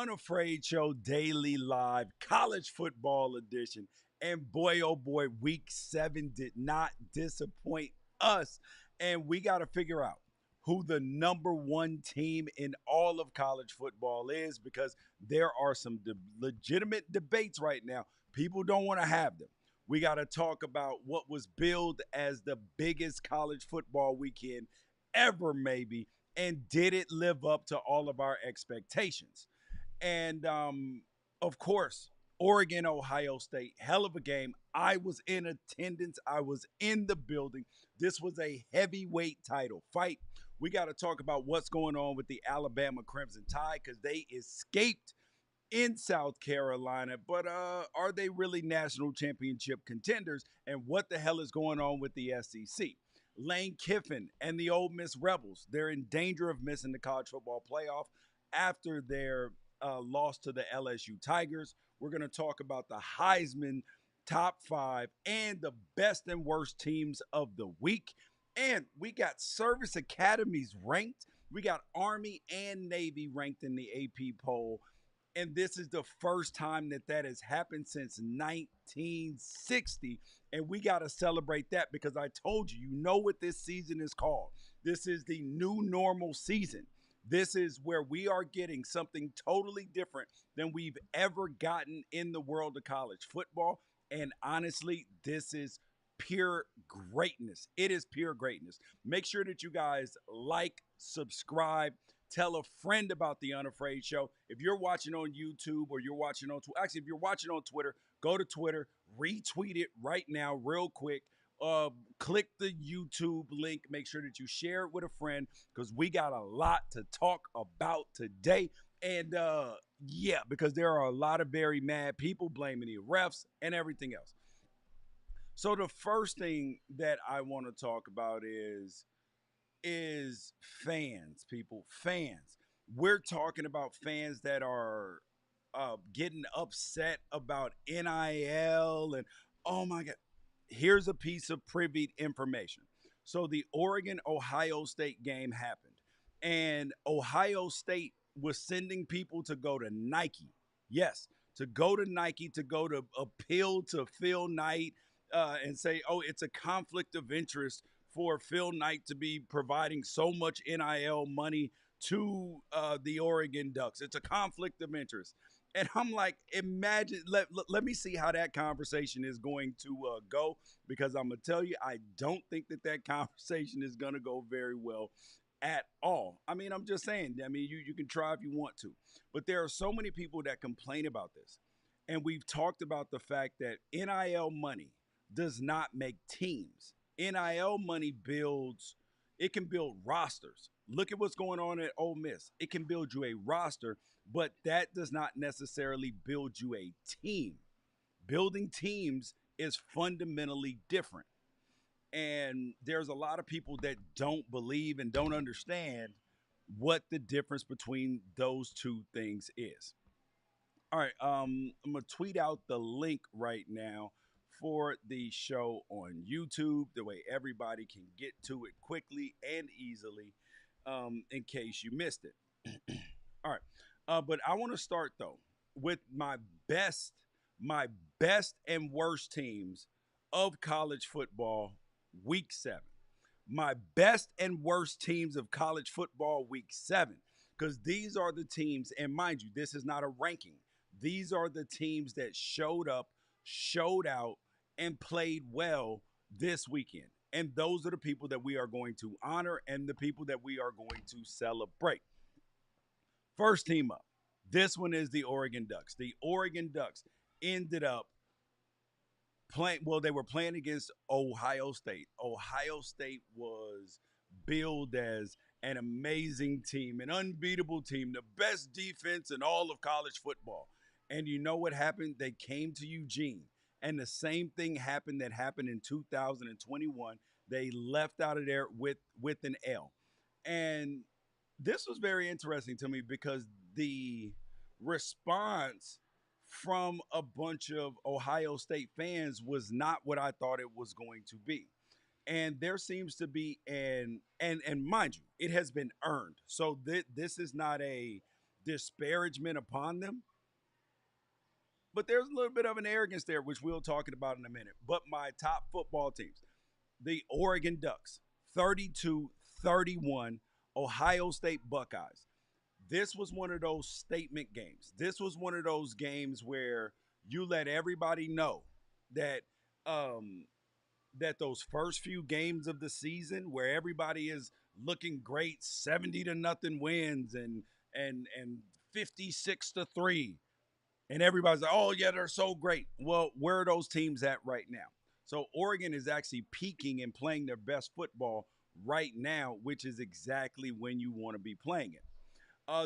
Unafraid Show Daily Live College Football Edition. And boy, oh boy, week 7 did not disappoint us. And we got to figure out who the number one team in all of college football is because there are some legitimate debates right now. People don't want to have them. We got to talk about what was billed as the biggest college football weekend ever, maybe. And did it live up to all of our expectations? And of course, Oregon, Ohio State, hell of a game. I was in attendance, I was in the building. This was a heavyweight title fight. We got to talk about what's going on with the Alabama Crimson Tide because they escaped in South Carolina, but are they really national championship contenders? And what the hell is going on with the SEC? Lane Kiffin and the Ole Miss Rebels, they're in danger of missing the college football playoff after their loss to the LSU Tigers. We're going to talk about the Heisman top 5 and the best and worst teams of the week. And we got service academies ranked. We got Army and Navy ranked in the AP poll. And this is the first time that has happened since 1960. And we got to celebrate that because I told you, you know what this season is called. This is the new normal season. This is where we are getting something totally different than we've ever gotten in the world of college football. And honestly, this is pure greatness. It is pure greatness. Make sure that you guys like, subscribe, tell a friend about the Unafraid Show. If you're watching on YouTube or you're watching on actually, if you're watching on Twitter, go to Twitter, retweet it right now, real quick. Click the YouTube link. Make sure that you share it with a friend because we got a lot to talk about today. And yeah, because there are a lot of very mad people blaming the refs and everything else. So the first thing that I want to talk about is fans, people, fans. We're talking about fans that are getting upset about NIL and oh my God. Here's a piece of privy information. So the Oregon Ohio State game happened, and Ohio State was sending people to go to Nike. Yes, to go to Nike, to go to appeal to Phil Knight and say, oh, it's a conflict of interest for Phil Knight to be providing so much NIL money to the Oregon Ducks. It's a conflict of interest. And I'm like, imagine, let me see how that conversation is going to go, because I'm going to tell you, I don't think that conversation is going to go very well at all. I mean, I'm just saying, I mean, you can try if you want to, but there are so many people that complain about this. And we've talked about the fact that NIL money does not make teams. NIL money builds, it can build rosters. Look at what's going on at Ole Miss. It can build you a roster, but that does not necessarily build you a team. Building teams is fundamentally different. And there's a lot of people that don't believe and don't understand what the difference between those two things is. All right, I'm gonna tweet out the link right now for the show on YouTube, the way everybody can get to it quickly and easily, in case you missed it. All right, but I want to start though with best, my best and worst teams of college football week 7. My best and worst teams of college football week 7, because these are the teams, and mind you, this is not a ranking. These are the teams that showed up, showed out, and played well this weekend. And those are the people that we are going to honor and the people that we are going to celebrate. First team up. This one is the Oregon Ducks. The Oregon Ducks ended up playing, well, they were playing against Ohio State. Ohio State was billed as an amazing team, an unbeatable team, the best defense in all of college football. And you know what happened? They came to Eugene, and the same thing happened that happened in 2021. They left out of there with an L. And this was very interesting to me because the response from a bunch of Ohio State fans was not what I thought it was going to be. And there seems to be and mind you, it has been earned. So this is not a disparagement upon them, but there's a little bit of an arrogance there, which we'll talk about in a minute. But my top football teams, the Oregon Ducks, 32-31, Ohio State Buckeyes. This was one of those statement games. This was one of those games where you let everybody know that um, that those first few games of the season, where everybody is looking great, 70 to nothing wins and 56-3, and everybody's like, oh yeah, they're so great. Well, where are those teams at right now? So Oregon is actually peaking and playing their best football right now, which is exactly when you want to be playing it.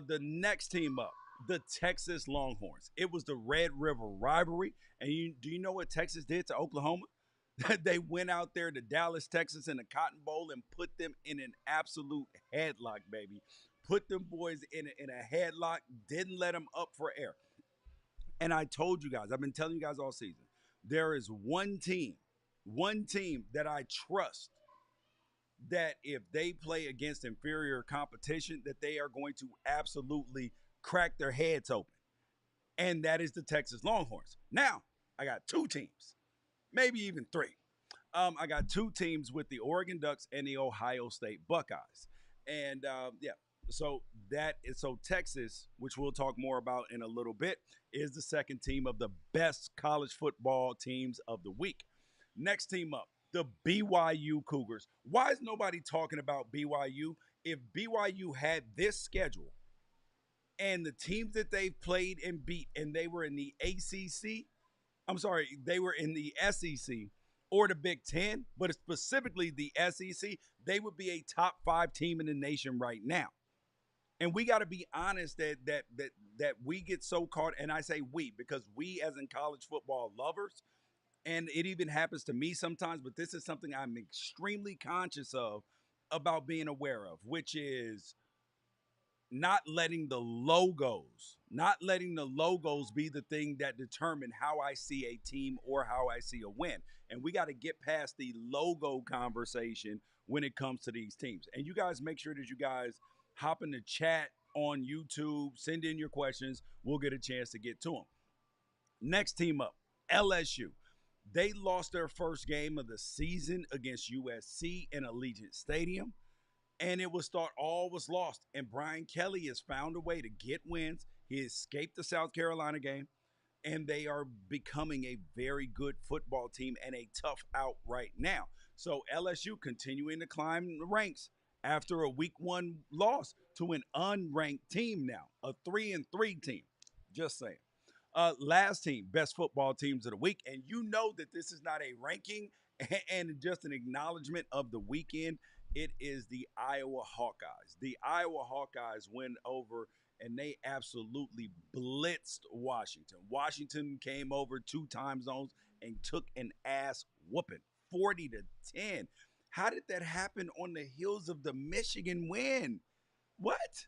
The next team up, the Texas Longhorns. It was the Red River rivalry. And do you know what Texas did to Oklahoma? They went out there to Dallas, Texas in the Cotton Bowl and put them in an absolute headlock, baby. Put them boys in a headlock, didn't let them up for air. And I told you guys, I've been telling you guys all season, there is one team that I trust that if they play against inferior competition, that they are going to absolutely crack their heads open. And that is the Texas Longhorns. Now, I got two teams, maybe even three. I got two teams with the Oregon Ducks and the Ohio State Buckeyes. And yeah, so Texas, which we'll talk more about in a little bit, is the second team of the best college football teams of the week. Next team up, the BYU Cougars. Why is nobody talking about BYU? If BYU had this schedule and the teams that they've played and beat, and they were in the ACC, I'm sorry, they were in the SEC or the Big Ten, but specifically the SEC, they would be a top 5 team in the nation right now. And we got to be honest that we get so caught, and I say we because we as in college football lovers, and it even happens to me sometimes, but this is something I'm extremely conscious of about being aware of, which is not letting the logos be the thing that determine how I see a team or how I see a win. And we got to get past the logo conversation when it comes to these teams. And you guys make sure that you guys hop in the chat on YouTube, send in your questions. We'll get a chance to get to them. Next team up, LSU. They lost their first game of the season against USC in Allegiant Stadium, and it was thought all was lost. And Brian Kelly has found a way to get wins. He escaped the South Carolina game, and they are becoming a very good football team and a tough out right now. So LSU continuing to climb the ranks after a week 1 loss to an unranked team now, a 3-3 team. Just saying. Last team, best football teams of the week. And you know that this is not a ranking and just an acknowledgement of the weekend. It is the Iowa Hawkeyes. The Iowa Hawkeyes went over and they absolutely blitzed Washington. Washington came over 2 time zones and took an ass whooping, 40-10. How did that happen on the heels of the Michigan win? What?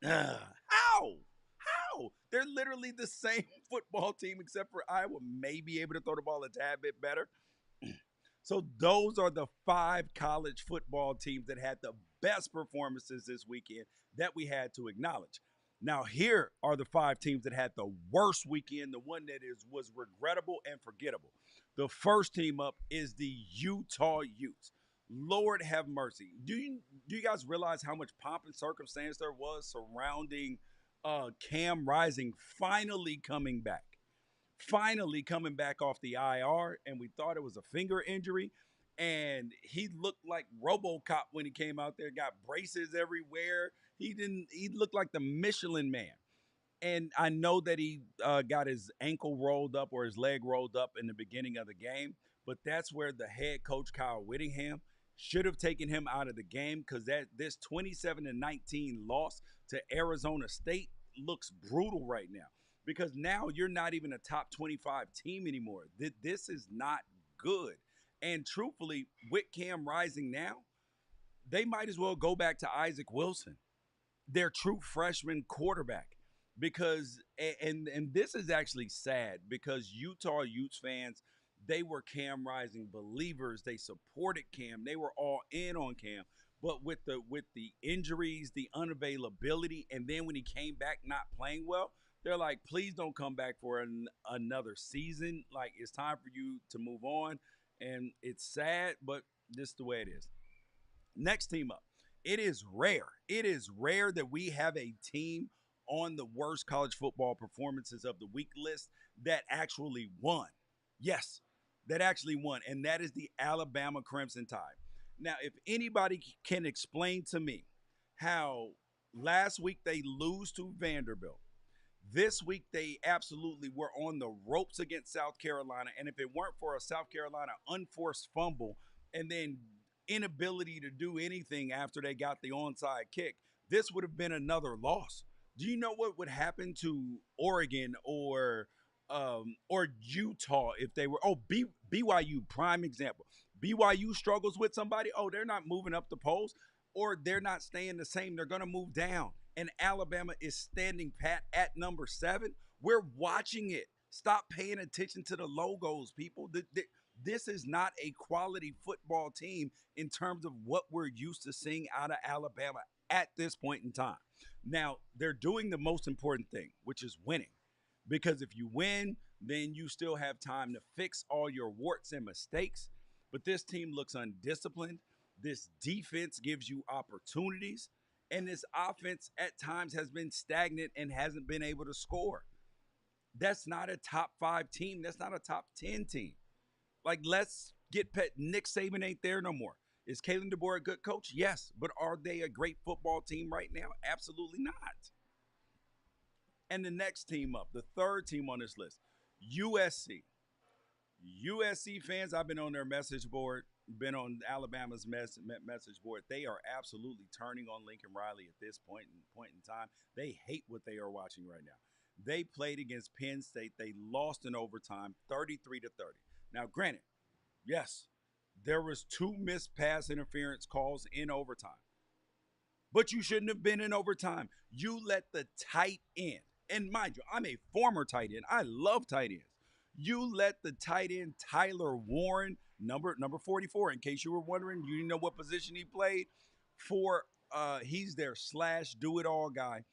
How? How? They're literally the same football team, except for Iowa may be able to throw the ball a tad bit better. So those are the 5 college football teams that had the best performances this weekend that we had to acknowledge. Now, here are the 5 teams that had the worst weekend, the one that was regrettable and forgettable. The first team up is the Utah Utes. Lord have mercy. Do you guys realize how much pomp and circumstance there was surrounding Cam Rising finally coming back? Finally coming back off the IR, and we thought it was a finger injury. And he looked like RoboCop when he came out there, got braces everywhere. He looked like the Michelin man. And I know that he got his ankle rolled up or his leg rolled up in the beginning of the game, but that's where the head coach, Kyle Whittingham, should have taken him out of the game because this 27-19 loss to Arizona State looks brutal right now because now you're not even a top 25 team anymore. This is not good. And truthfully, with Cam Rising now, they might as well go back to Isaac Wilson, their true freshman quarterback. Because and this is actually sad because Utah Utes fans, they were Cam Rising believers. They supported Cam. They were all in on Cam. But with the injuries, the unavailability, and then when he came back not playing well, they're like, please don't come back for another season. Like, it's time for you to move on. And it's sad, but this is the way it is. Next team up. It is rare. It is rare that we have a team on the worst college football performances of the week list that actually won. Yes, that actually won. And that is the Alabama Crimson Tide. Now, if anybody can explain to me how last week they lose to Vanderbilt, this week, they absolutely were on the ropes against South Carolina. And if it weren't for a South Carolina unforced fumble and then inability to do anything after they got the onside kick, this would have been another loss. Do you know what would happen to Oregon or Utah if they were? BYU, prime example. BYU struggles with somebody. Oh, they're not moving up the polls, or they're not staying the same. They're going to move down. And Alabama is standing pat at number 7. We're watching it. Stop paying attention to the logos, people. This is not a quality football team in terms of what we're used to seeing out of Alabama at this point in time. Now, they're doing the most important thing, which is winning. Because if you win, then you still have time to fix all your warts and mistakes. But this team looks undisciplined. This defense gives you opportunities. And this offense at times has been stagnant and hasn't been able to score. That's not a top 5 team. That's not a top 10 team. Like, let's get pet. Nick Saban ain't there no more. Is Kalen DeBoer a good coach? Yes. But are they a great football team right now? Absolutely not. And the next team up, the third team on this list, USC. USC fans, I've been on their message board, been on Alabama's message board. They are absolutely turning on Lincoln Riley at this point in time. They hate what they are watching right now. They played against Penn State. They lost in overtime, 33-30. Now, granted, yes, there was 2 missed pass interference calls in overtime, but you shouldn't have been in overtime. You let the tight end, and mind you, I'm a former tight end. I love tight ends. You let the tight end Tyler Warren, number 44, in case you were wondering, you didn't know what position he played for. He's their slash do it all guy.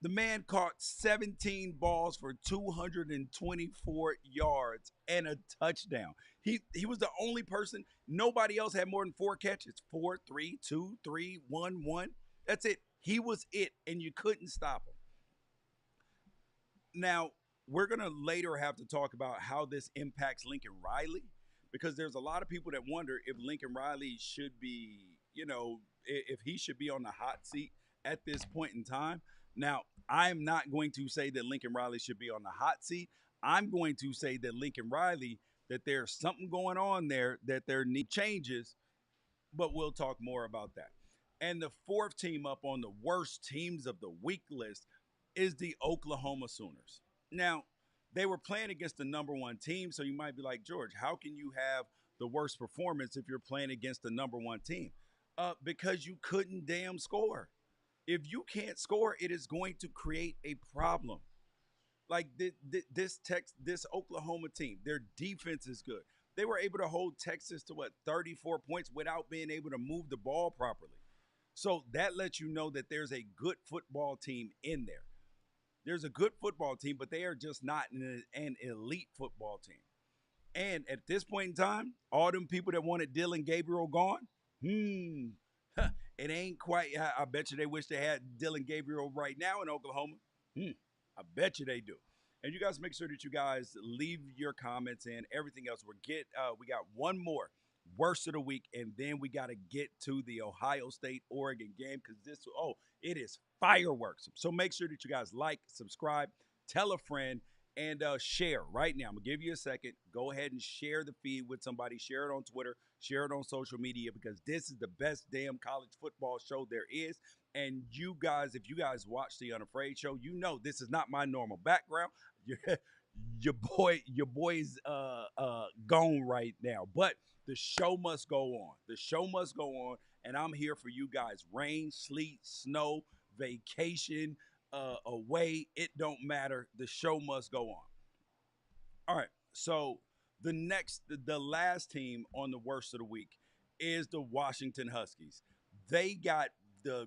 The man caught 17 balls for 224 yards and a touchdown. He was the only person. Nobody else had more than 4 catches. 4, 3, 2, 3, 1, 1. That's it. He was it, and you couldn't stop him. Now, we're going to later have to talk about how this impacts Lincoln Riley, because there's a lot of people that wonder if Lincoln Riley should be, if he should be on the hot seat at this point in time. Now, I'm not going to say that Lincoln Riley should be on the hot seat. I'm going to say that Lincoln Riley, that there's something going on there, that there need changes, but we'll talk more about that. And the fourth team up on the worst teams of the week list is the Oklahoma Sooners. Now, they were playing against the number 1 team, so you might be like, George, how can you have the worst performance if you're playing against the number 1 team? Because you couldn't damn score. If you can't score, it is going to create a problem. Like this Oklahoma team, their defense is good. They were able to hold Texas to 34 points without being able to move the ball properly. So that lets you know that there's a good football team in there. There's a good football team, but they are just not an elite football team. And at this point in time, all them people that wanted Dylan Gabriel gone, it ain't quite. I bet you they wish they had Dylan Gabriel right now in Oklahoma. I bet you they do. And you guys make sure that you guys leave your comments and everything else. We got one more worst of the week, and then we got to get to the Ohio State Oregon game, because it is fireworks. So make sure that you guys like, subscribe, tell a friend, and share right now. I'm gonna give you a second. Go ahead and share the feed with somebody. Share it on Twitter. Share it on social media, because this is the best damn college football show there is. And you guys, if you guys watch the Unafraid show, you know this is not my normal background. Your boy's gone right now, but the show must go on. The show must go on, and I'm here for you guys. Rain, sleet, snow, vacation, away, it don't matter. The show must go on. All right, so the last team on the worst of the week is the Washington Huskies. They got the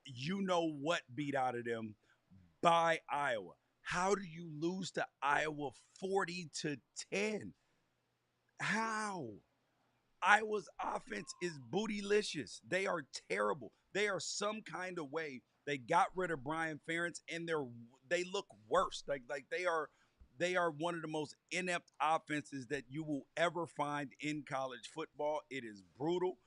you know what beat out of them by Iowa. How do you lose to Iowa 40-10? How? Iowa's offense is bootylicious. They are terrible. They are some kind of way. They got rid of Brian Ferentz and they look worse. Like they are one of the most inept offenses that you will ever find in college football. It is brutal.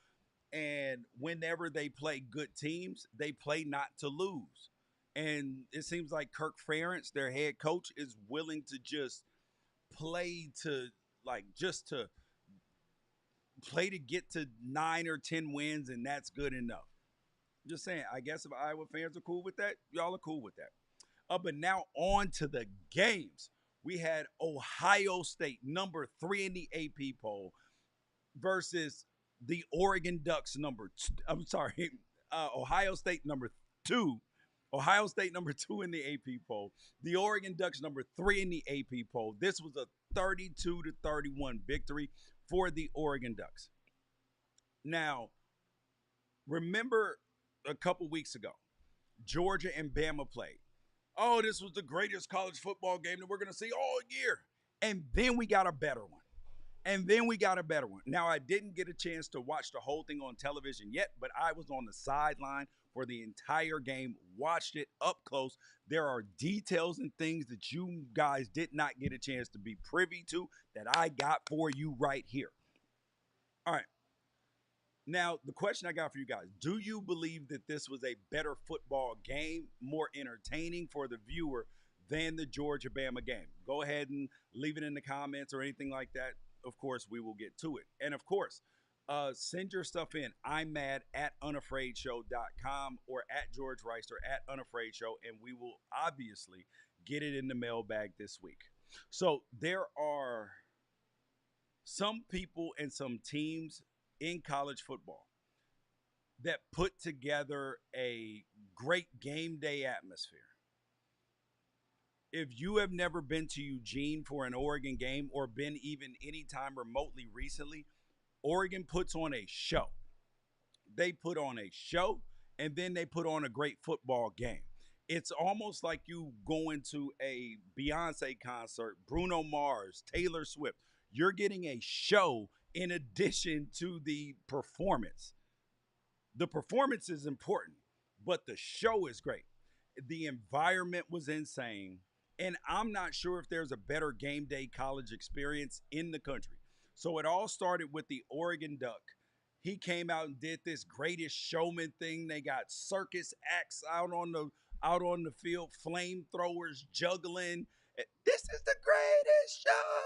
And whenever they play good teams, they play not to lose. And it seems like Kirk Ferentz, their head coach, is willing to just play to just to play to get to 9 or 10 wins, and that's good enough. Just saying, I guess if Iowa fans are cool with that, y'all are cool with that. But now on to the games. We had Ohio State, number 3 in the AP poll, versus the Oregon Ducks, number two. I'm sorry, Ohio State, number 2. Ohio State, number 2 in the AP poll. The Oregon Ducks, number 3 in the AP poll. This was a 32-31 victory for the Oregon Ducks. Now, remember a couple weeks ago, Georgia and Bama played. Oh, this was the greatest college football game that we're going to see all year. And then we got a better one. Now, I didn't get a chance to watch the whole thing on television yet, but I was on the sideline for the entire game, watched it up close. There are details and things that you guys did not get a chance to be privy to that I got for you right here. All right. Now, the question I got for you guys, do you believe that this was a better football game, more entertaining for the viewer than the Georgia Bama game? Go ahead and leave it in the comments or anything like that. Of course, we will get to it. And of course, send your stuff in. I'm mad at unafraidshow.com or at George Wrighster at unafraidshow, and we will obviously get it in the mailbag this week. So there are some people and some teams in college football that put together a great game day atmosphere. If you have never been to Eugene for an Oregon game or been even anytime remotely recently, Oregon puts on a show. They put on a show and then they put on a great football game. It's almost like you going to a Beyonce concert, Bruno Mars, Taylor Swift. You're getting a show in addition to the performance. The performance is important, but the show is great. The environment was insane. And I'm not sure if there's a better game day college experience in the country. So it all started with the Oregon Duck. He came out and did this greatest showman thing. They got circus acts out on the field, flamethrowers juggling. This is the greatest show.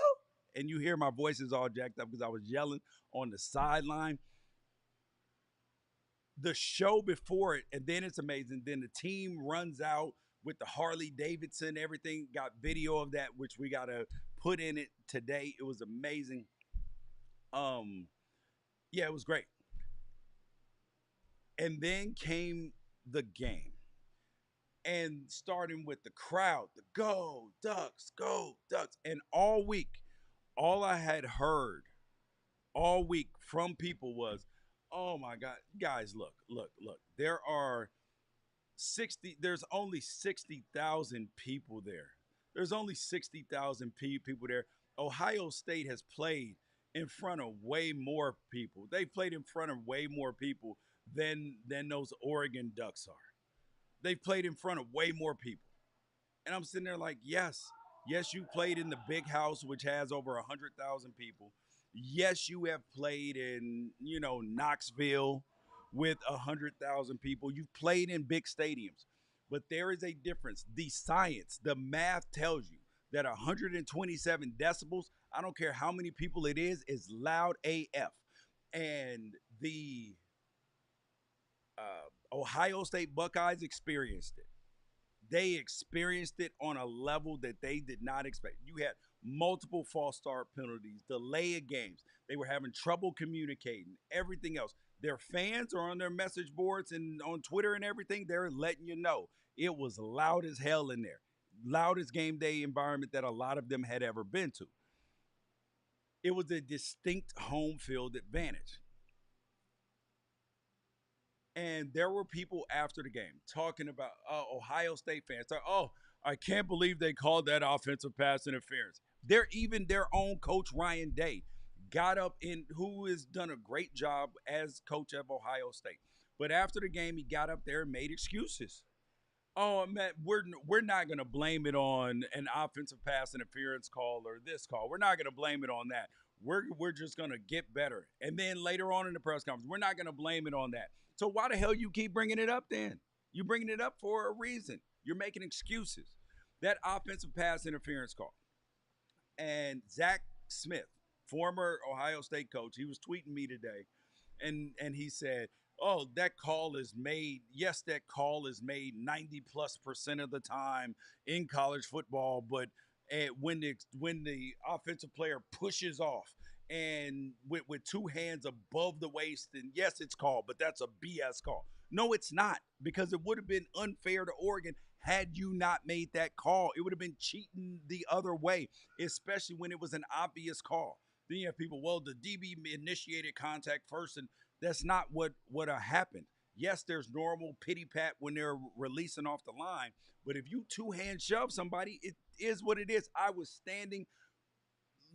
And you hear my voice is all jacked up because I was yelling on the sideline. The show before it, and then it's amazing. Then the team runs out with the Harley Davidson, everything. Got video of that, which we gotta put in it today. It was amazing. Yeah, it was great. And then came the game. And starting with the crowd, the go Ducks. And all week, all I had heard all week from people was, oh my God, guys, look. There's only 60,000 people there. There's only 60,000 people there. Ohio State has played in front of way more people. They played in front of way more people than those Oregon Ducks are. They played in front of way more people. And I'm sitting there like, yes, you played in the big house, which has over 100,000 people. Yes, you have played in, Knoxville with 100,000 people. You've played in big stadiums. But there is a difference. The science, the math tells you that 127 decibels, I don't care how many people it is loud AF. And the Ohio State Buckeyes experienced it. They experienced it on a level that they did not expect. You had multiple false start penalties, delay of games. They were having trouble communicating, everything else. Their fans are on their message boards and on Twitter and everything. They're letting you know it was loud as hell in there. Loudest game day environment that a lot of them had ever been to. It was a distinct home field advantage. And there were people after the game talking about Ohio State fans. Like, oh, I can't believe they called that offensive pass interference. They're even their own coach Ryan Day got up in who has done a great job as coach of Ohio State. But after the game, he got up there and made excuses. Oh man, we're not gonna blame it on an offensive pass interference call or this call. We're not gonna blame it on that. We're just gonna get better. And then later on in the press conference, we're not gonna blame it on that. So why the hell you keep bringing it up then? You're bringing it up for a reason. You're making excuses. That offensive pass interference call. And Zach Smith, former Ohio State coach, he was tweeting me today, and he said, "Oh, that call is made. Yes, that call is made 90+% of the time in college football, but when the offensive player pushes off and with two hands above the waist, then yes, it's called, but that's a BS call. No, it's not, because it would have been unfair to Oregon had you not made that call. It would have been cheating the other way, especially when it was an obvious call. Then you have people, well, the DB initiated contact first, and that's not what happened. Yes, there's normal pity pat when they're releasing off the line, but if you two hand shove somebody, it is what it is. I was standing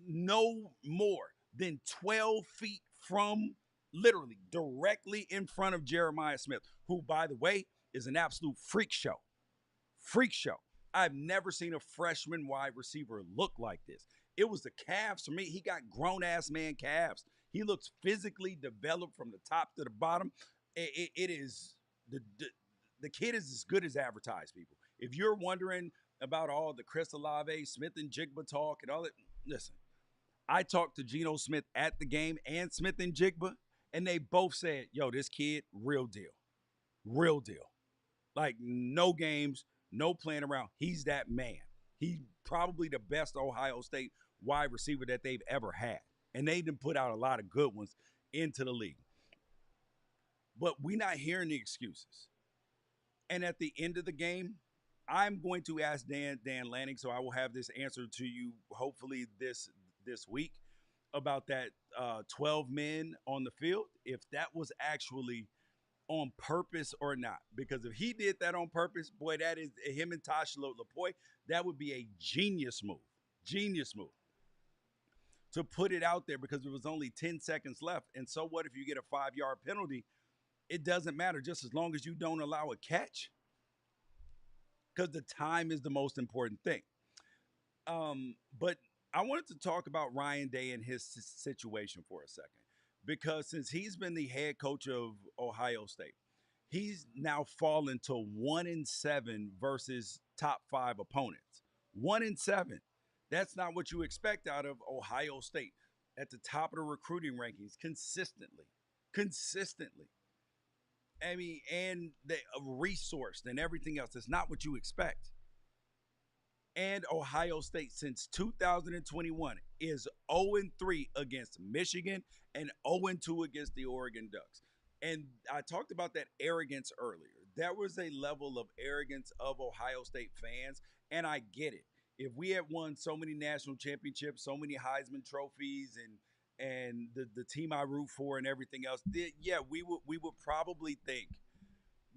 no more than 12 feet from, literally directly in front of Jeremiah Smith, who, by the way, is an absolute freak show. Freak show. I've never seen a freshman wide receiver look like this. It was the calves for me. He got grown ass man calves. He looks physically developed from the top to the bottom. It is the kid is as good as advertised, people. If you're wondering about all the Chris Olave, Smith and Jigba talk and all that, listen. I talked to Geno Smith at the game and Smith and Jigba, and they both said, "Yo, this kid, real deal, real deal." Like no games, no playing around. He's that man. He's probably the best Ohio State wide receiver that they've ever had. And they didn't put out a lot of good ones into the league. But we're not hearing the excuses. And at the end of the game, I'm going to ask Dan Lanning, so I will have this answer to you hopefully this week about that 12 men on the field, if that was actually on purpose or not. Because if he did that on purpose, boy, that is him and Tosh Lapoy, that would be a genius move. Genius move. To put it out there because there was only 10 seconds left. And so what if you get a 5-yard penalty? It doesn't matter just as long as you don't allow a catch. Because the time is the most important thing. But I wanted to talk about Ryan Day and his situation for a second. Because since he's been the head coach of Ohio State, he's now fallen to 1-7 versus top 5 opponents. 1-7. That's not what you expect out of Ohio State at the top of the recruiting rankings consistently. Consistently. I mean, and the resourced and everything else. That's not what you expect. And Ohio State since 2021 is 0-3 against Michigan and 0-2 against the Oregon Ducks. And I talked about that arrogance earlier. There was a level of arrogance of Ohio State fans, and I get it. If we had won so many national championships, so many Heisman trophies, and the team I root for and everything else, yeah, we would probably think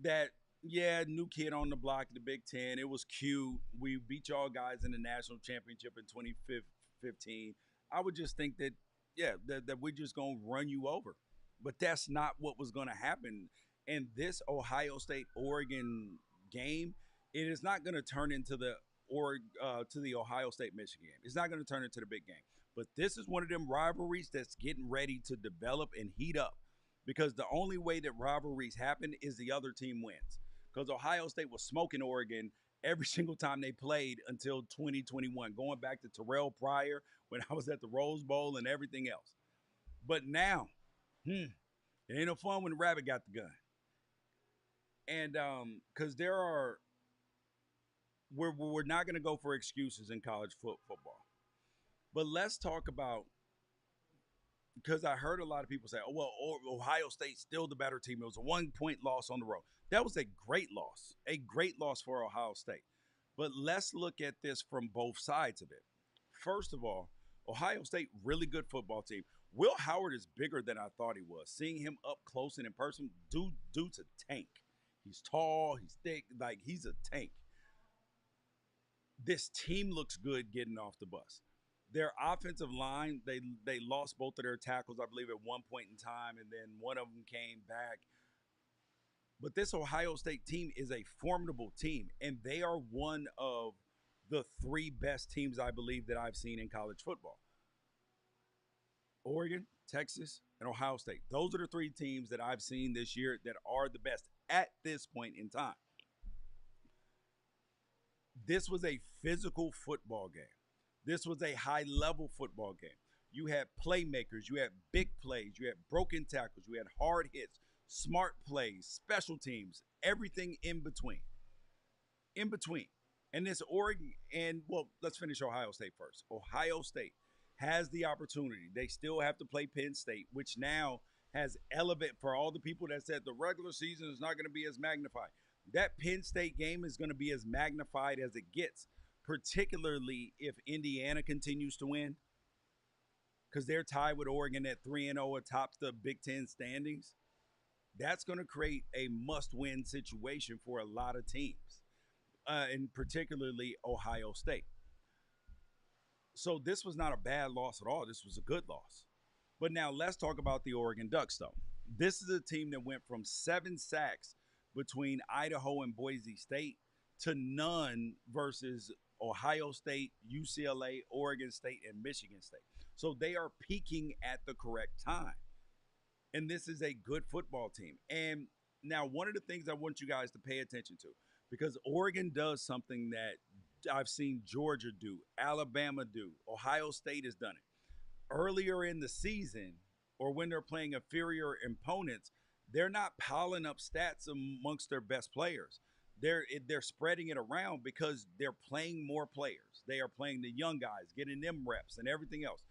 that, yeah, new kid on the block in the Big Ten. It was cute. We beat y'all guys in the national championship in 2015. I would just think that, yeah, that we're just going to run you over. But that's not what was going to happen. And this Ohio State Oregon game, it is not going to turn into to the Ohio State Michigan game. It's not going to turn into the big game. But this is one of them rivalries that's getting ready to develop and heat up, because the only way that rivalries happen is the other team wins. Because Ohio State was smoking Oregon every single time they played until 2021, going back to Terrell Pryor when I was at the Rose Bowl and everything else. But now, it ain't no fun when the rabbit got the gun. And because we're not going to go for excuses in college football. But let's talk about, because I heard a lot of people say, oh, well, Ohio State's still the better team. It was a 1-point loss on the road. That was a great loss for Ohio State. But let's look at this from both sides of it. First of all, Ohio State, really good football team. Will Howard is bigger than I thought he was. Seeing him up close and in person, dude's a tank. He's tall, he's thick, like he's a tank. This team looks good getting off the bus. Their offensive line, they lost both of their tackles, I believe, at one point in time, and then one of them came back. But this Ohio State team is a formidable team, and they are one of the three best teams I believe that I've seen in college football. Oregon, Texas, and Ohio State. Those are the three teams that I've seen this year that are the best at this point in time. This was a physical football game. This was a high level football game. You had playmakers, you had big plays, you had broken tackles, you had hard hits, smart plays, special teams, everything in between. In between. And this Oregon, and well, let's finish Ohio State first. Ohio State has the opportunity. They still have to play Penn State, which now has elevated for all the people that said the regular season is not going to be as magnified. That Penn State game is going to be as magnified as it gets, particularly if Indiana continues to win, because they're tied with Oregon at 3-0 atop the Big Ten standings. That's going to create a must-win situation for a lot of teams, and particularly Ohio State. So this was not a bad loss at all. This was a good loss. But now let's talk about the Oregon Ducks, though. This is a team that went from 7 sacks between Idaho and Boise State to none versus Ohio State, UCLA, Oregon State, and Michigan State. So they are peaking at the correct time. And this is a good football team. And now one of the things I want you guys to pay attention to, because Oregon does something that I've seen Georgia do, Alabama do, Ohio State has done it. Earlier in the season, or when they're playing inferior opponents, they're not piling up stats amongst their best players. They're spreading it around because they're playing more players. They are playing the young guys, getting them reps and everything else.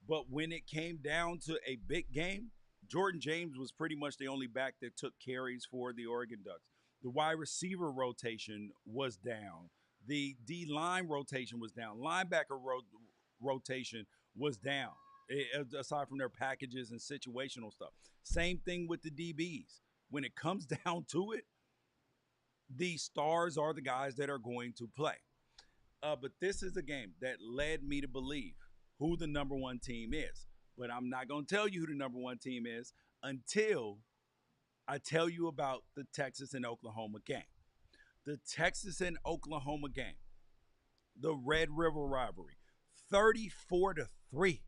But when it came down to a big game, Jordan James was pretty much the only back that took carries for the Oregon Ducks. The wide receiver rotation was down. The D-line rotation was down. Linebacker rotation was down, aside from their packages and situational stuff. Same thing with the DBs. When it comes down to it, the stars are the guys that are going to play. But this is a game that led me to believe who the number one team is. But I'm not going to tell you who the number one team is until I tell you about the Texas and Oklahoma game. The Texas and Oklahoma game, the Red River rivalry, 34-3.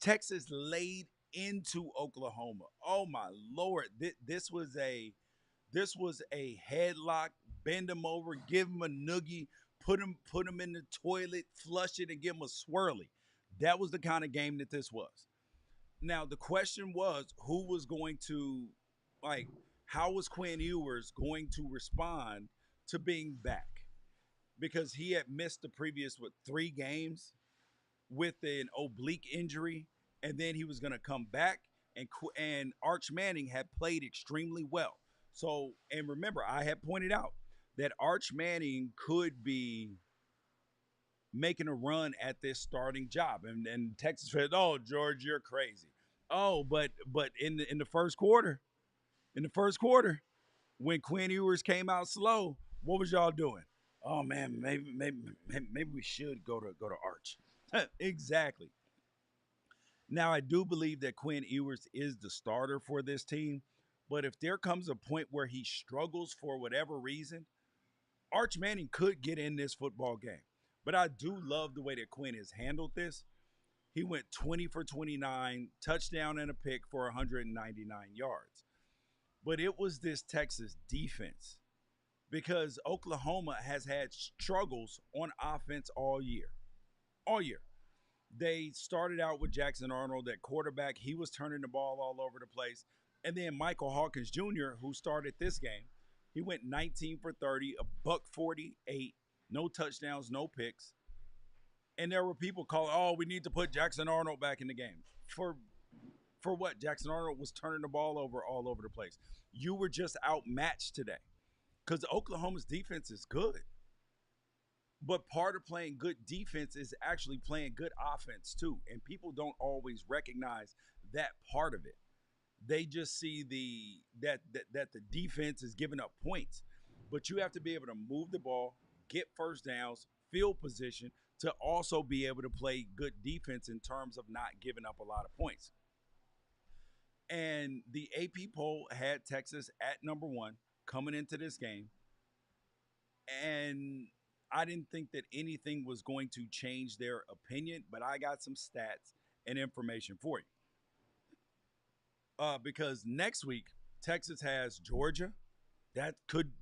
Texas laid into Oklahoma. Oh my Lord, this was a headlock, bend him over, give him a noogie, put him in the toilet, flush it, and give him a swirly. That was the kind of game that this was. Now the question was, who was going to, like, how was Quinn Ewers going to respond to being back? Because he had missed the previous 3 games with an oblique injury, and then he was going to come back, and Arch Manning had played extremely well. So, and remember, I had pointed out that Arch Manning could be making a run at this starting job, and Texas said, "Oh, George, you're crazy." Oh, but in the first quarter, when Quinn Ewers came out slow, what was y'all doing? Oh man, maybe we should go to Arch. Exactly. Now I do believe that Quinn Ewers is the starter for this team, but if there comes a point where he struggles for whatever reason, Arch Manning could get in this football game. But I do love the way that Quinn has handled this. He went 20 for 29, touchdown and a pick for 199 yards. But it was this Texas defense, because Oklahoma has had struggles on offense all year. All year. They started out with Jackson Arnold at quarterback. He was turning the ball all over the place. And then Michael Hawkins Jr., who started this game, he went 19 for 30, a buck 48, no touchdowns, no picks. And there were people calling, "Oh, we need to put Jackson Arnold back in the game." For what? Jackson Arnold was turning the ball over all over the place. You were just outmatched today, because Oklahoma's defense is good. But part of playing good defense is actually playing good offense too. And people don't always recognize that part of it. They just see that the defense is giving up points. But you have to be able to move the ball, get first downs, field position to also be able to play good defense in terms of not giving up a lot of points. And the AP poll had Texas at number one coming into this game. And I didn't think that anything was going to change their opinion, but I got some stats and information for you. Because next week, Texas has Georgia. That could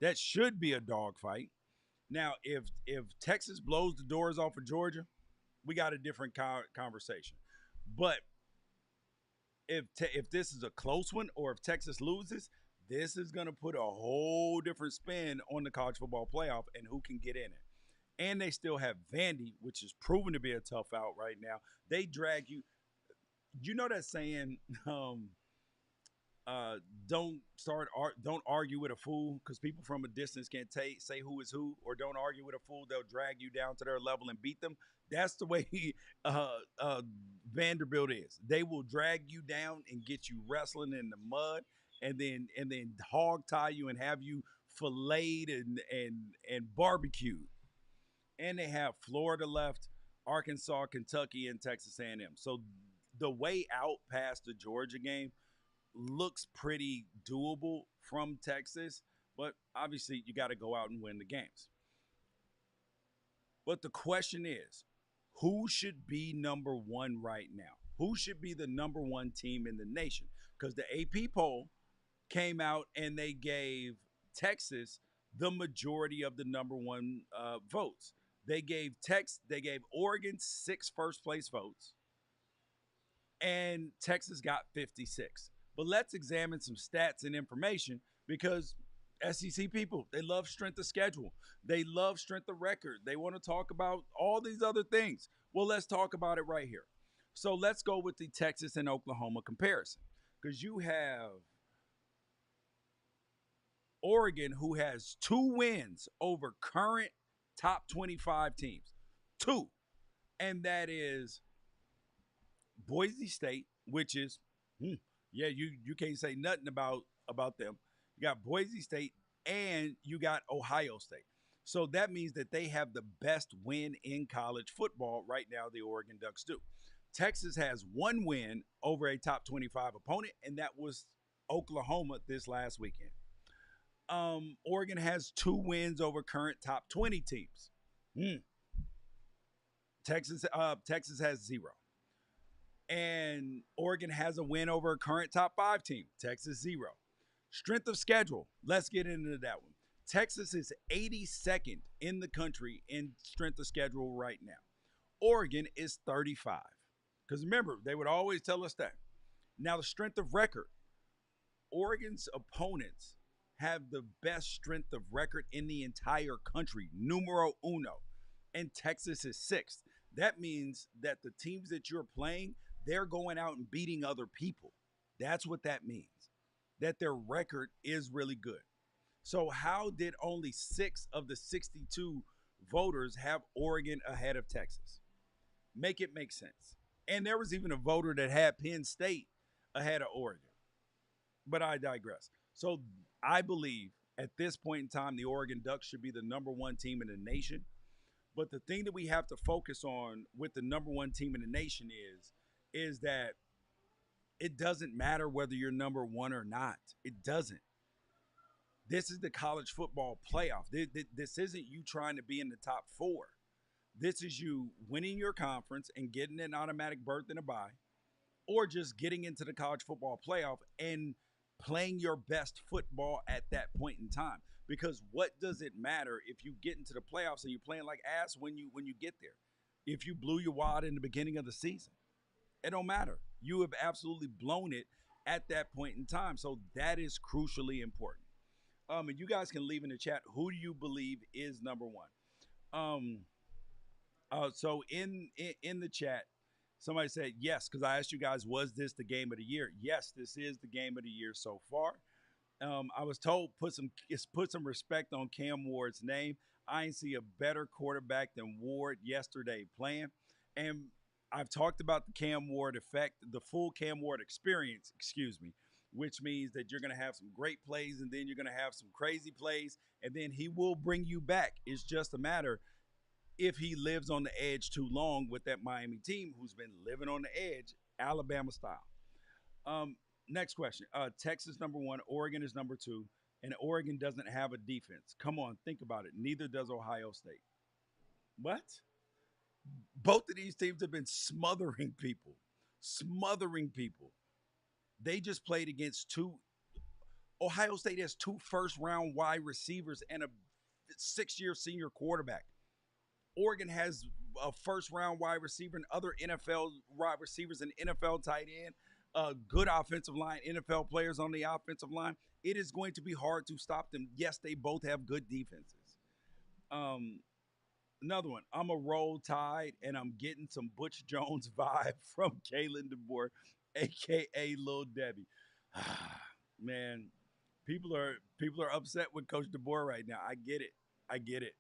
that should be a dogfight. Now, if Texas blows the doors off of Georgia, we got a different conversation. But if this is a close one, or if Texas loses, this is going to put a whole different spin on the college football playoff and who can get in it. And they still have Vandy, which is proven to be a tough out right now. They drag you. You know that saying, uh, don't argue with a fool, because people from a distance can't say who is who, or don't argue with a fool, they'll drag you down to their level and beat them. That's the way uh, uh, Vanderbilt is. They will drag you down and get you wrestling in the mud, and then hog tie you and have you filleted and barbecued. And they have Florida left, Arkansas, Kentucky, and Texas A&M. So the way out past the Georgia game looks pretty doable from Texas, but obviously you got to go out and win the games. But the question is, who should be number one right now? Who should be the number one team in the nation? Because the AP poll came out and they gave Texas the majority of the number one votes. They gave Oregon six first place votes, and Texas got 56. But let's examine some stats and information, because SEC people, they love strength of schedule. They love strength of record. They want to talk about all these other things. Well, let's talk about it right here. So let's go with the Texas and Oklahoma comparison, because you have Oregon, who has two wins over current top 25 teams. Two. And that is Boise State, which is, yeah, you can't say nothing about them. You got Boise State and you got Ohio State. So that means that they have the best win in college football right now. The Oregon Ducks do. Texas has one win over a top 25 opponent, and that was Oklahoma this last weekend. Oregon has two wins over current top 20 teams. Mm. Texas has zero. And Oregon has a win over a current top five team. Texas, zero. Strength of schedule. Let's get into that one. Texas is 82nd in the country in strength of schedule right now. Oregon is 35. Because remember, they would always tell us that. Now, the strength of record. Oregon's opponents have the best strength of record in the entire country, numero uno. And Texas is sixth. That means that the teams that you're playing, they're going out and beating other people. That's what that means, that their record is really good. So how did only 6 of the 62 voters have Oregon ahead of Texas? Make it make sense. And there was even a voter that had Penn State ahead of Oregon. But I digress. So I believe at this point in time, the Oregon Ducks should be the number one team in the nation. But the thing that we have to focus on with the number one team in the nation is that it doesn't matter whether you're number one or not. It doesn't. This is the college football playoff. This isn't you trying to be in the top four. This is you winning your conference and getting an automatic berth and a bye, or just getting into the college football playoff and playing your best football at that point in time. Because what does it matter if you get into the playoffs and you're playing like ass when you get there? If you blew your wad in the beginning of the season, it don't matter. You have absolutely blown it at that point in time. So that is crucially important. And you guys can leave in the chat, who do you believe is number one? So in the chat, somebody said yes, because I asked you guys, was this the game of the year? Yes, this is the game of the year so far. I was told put some respect on Cam Ward's name. I ain't see a better quarterback than Ward yesterday playing, and I've talked about the Cam Ward effect, the full Cam Ward experience. Excuse me, which means that you're going to have some great plays, and then you're going to have some crazy plays, and then he will bring you back. It's just a matter if he lives on the edge too long with that Miami team who's been living on the edge, Alabama style. Um, Next question. Texas number one, Oregon is number two, and Oregon doesn't have a defense. Come on, think about it. Neither does Ohio State. What? Both of these teams have been smothering people, smothering people. They just played against two. Ohio State has two first round wide receivers and a 6 year senior quarterback. Oregon has a first round wide receiver and other NFL wide receivers and NFL tight end, good offensive line, NFL players on the offensive line. It is going to be hard to stop them. Yes, they both have good defenses. Um, Another one. I'm a roll tide, and I'm getting some Butch Jones vibe from Kalen DeBoer, aka Lil Debbie. Man, people are upset with Coach DeBoer right now. I get it. I get it.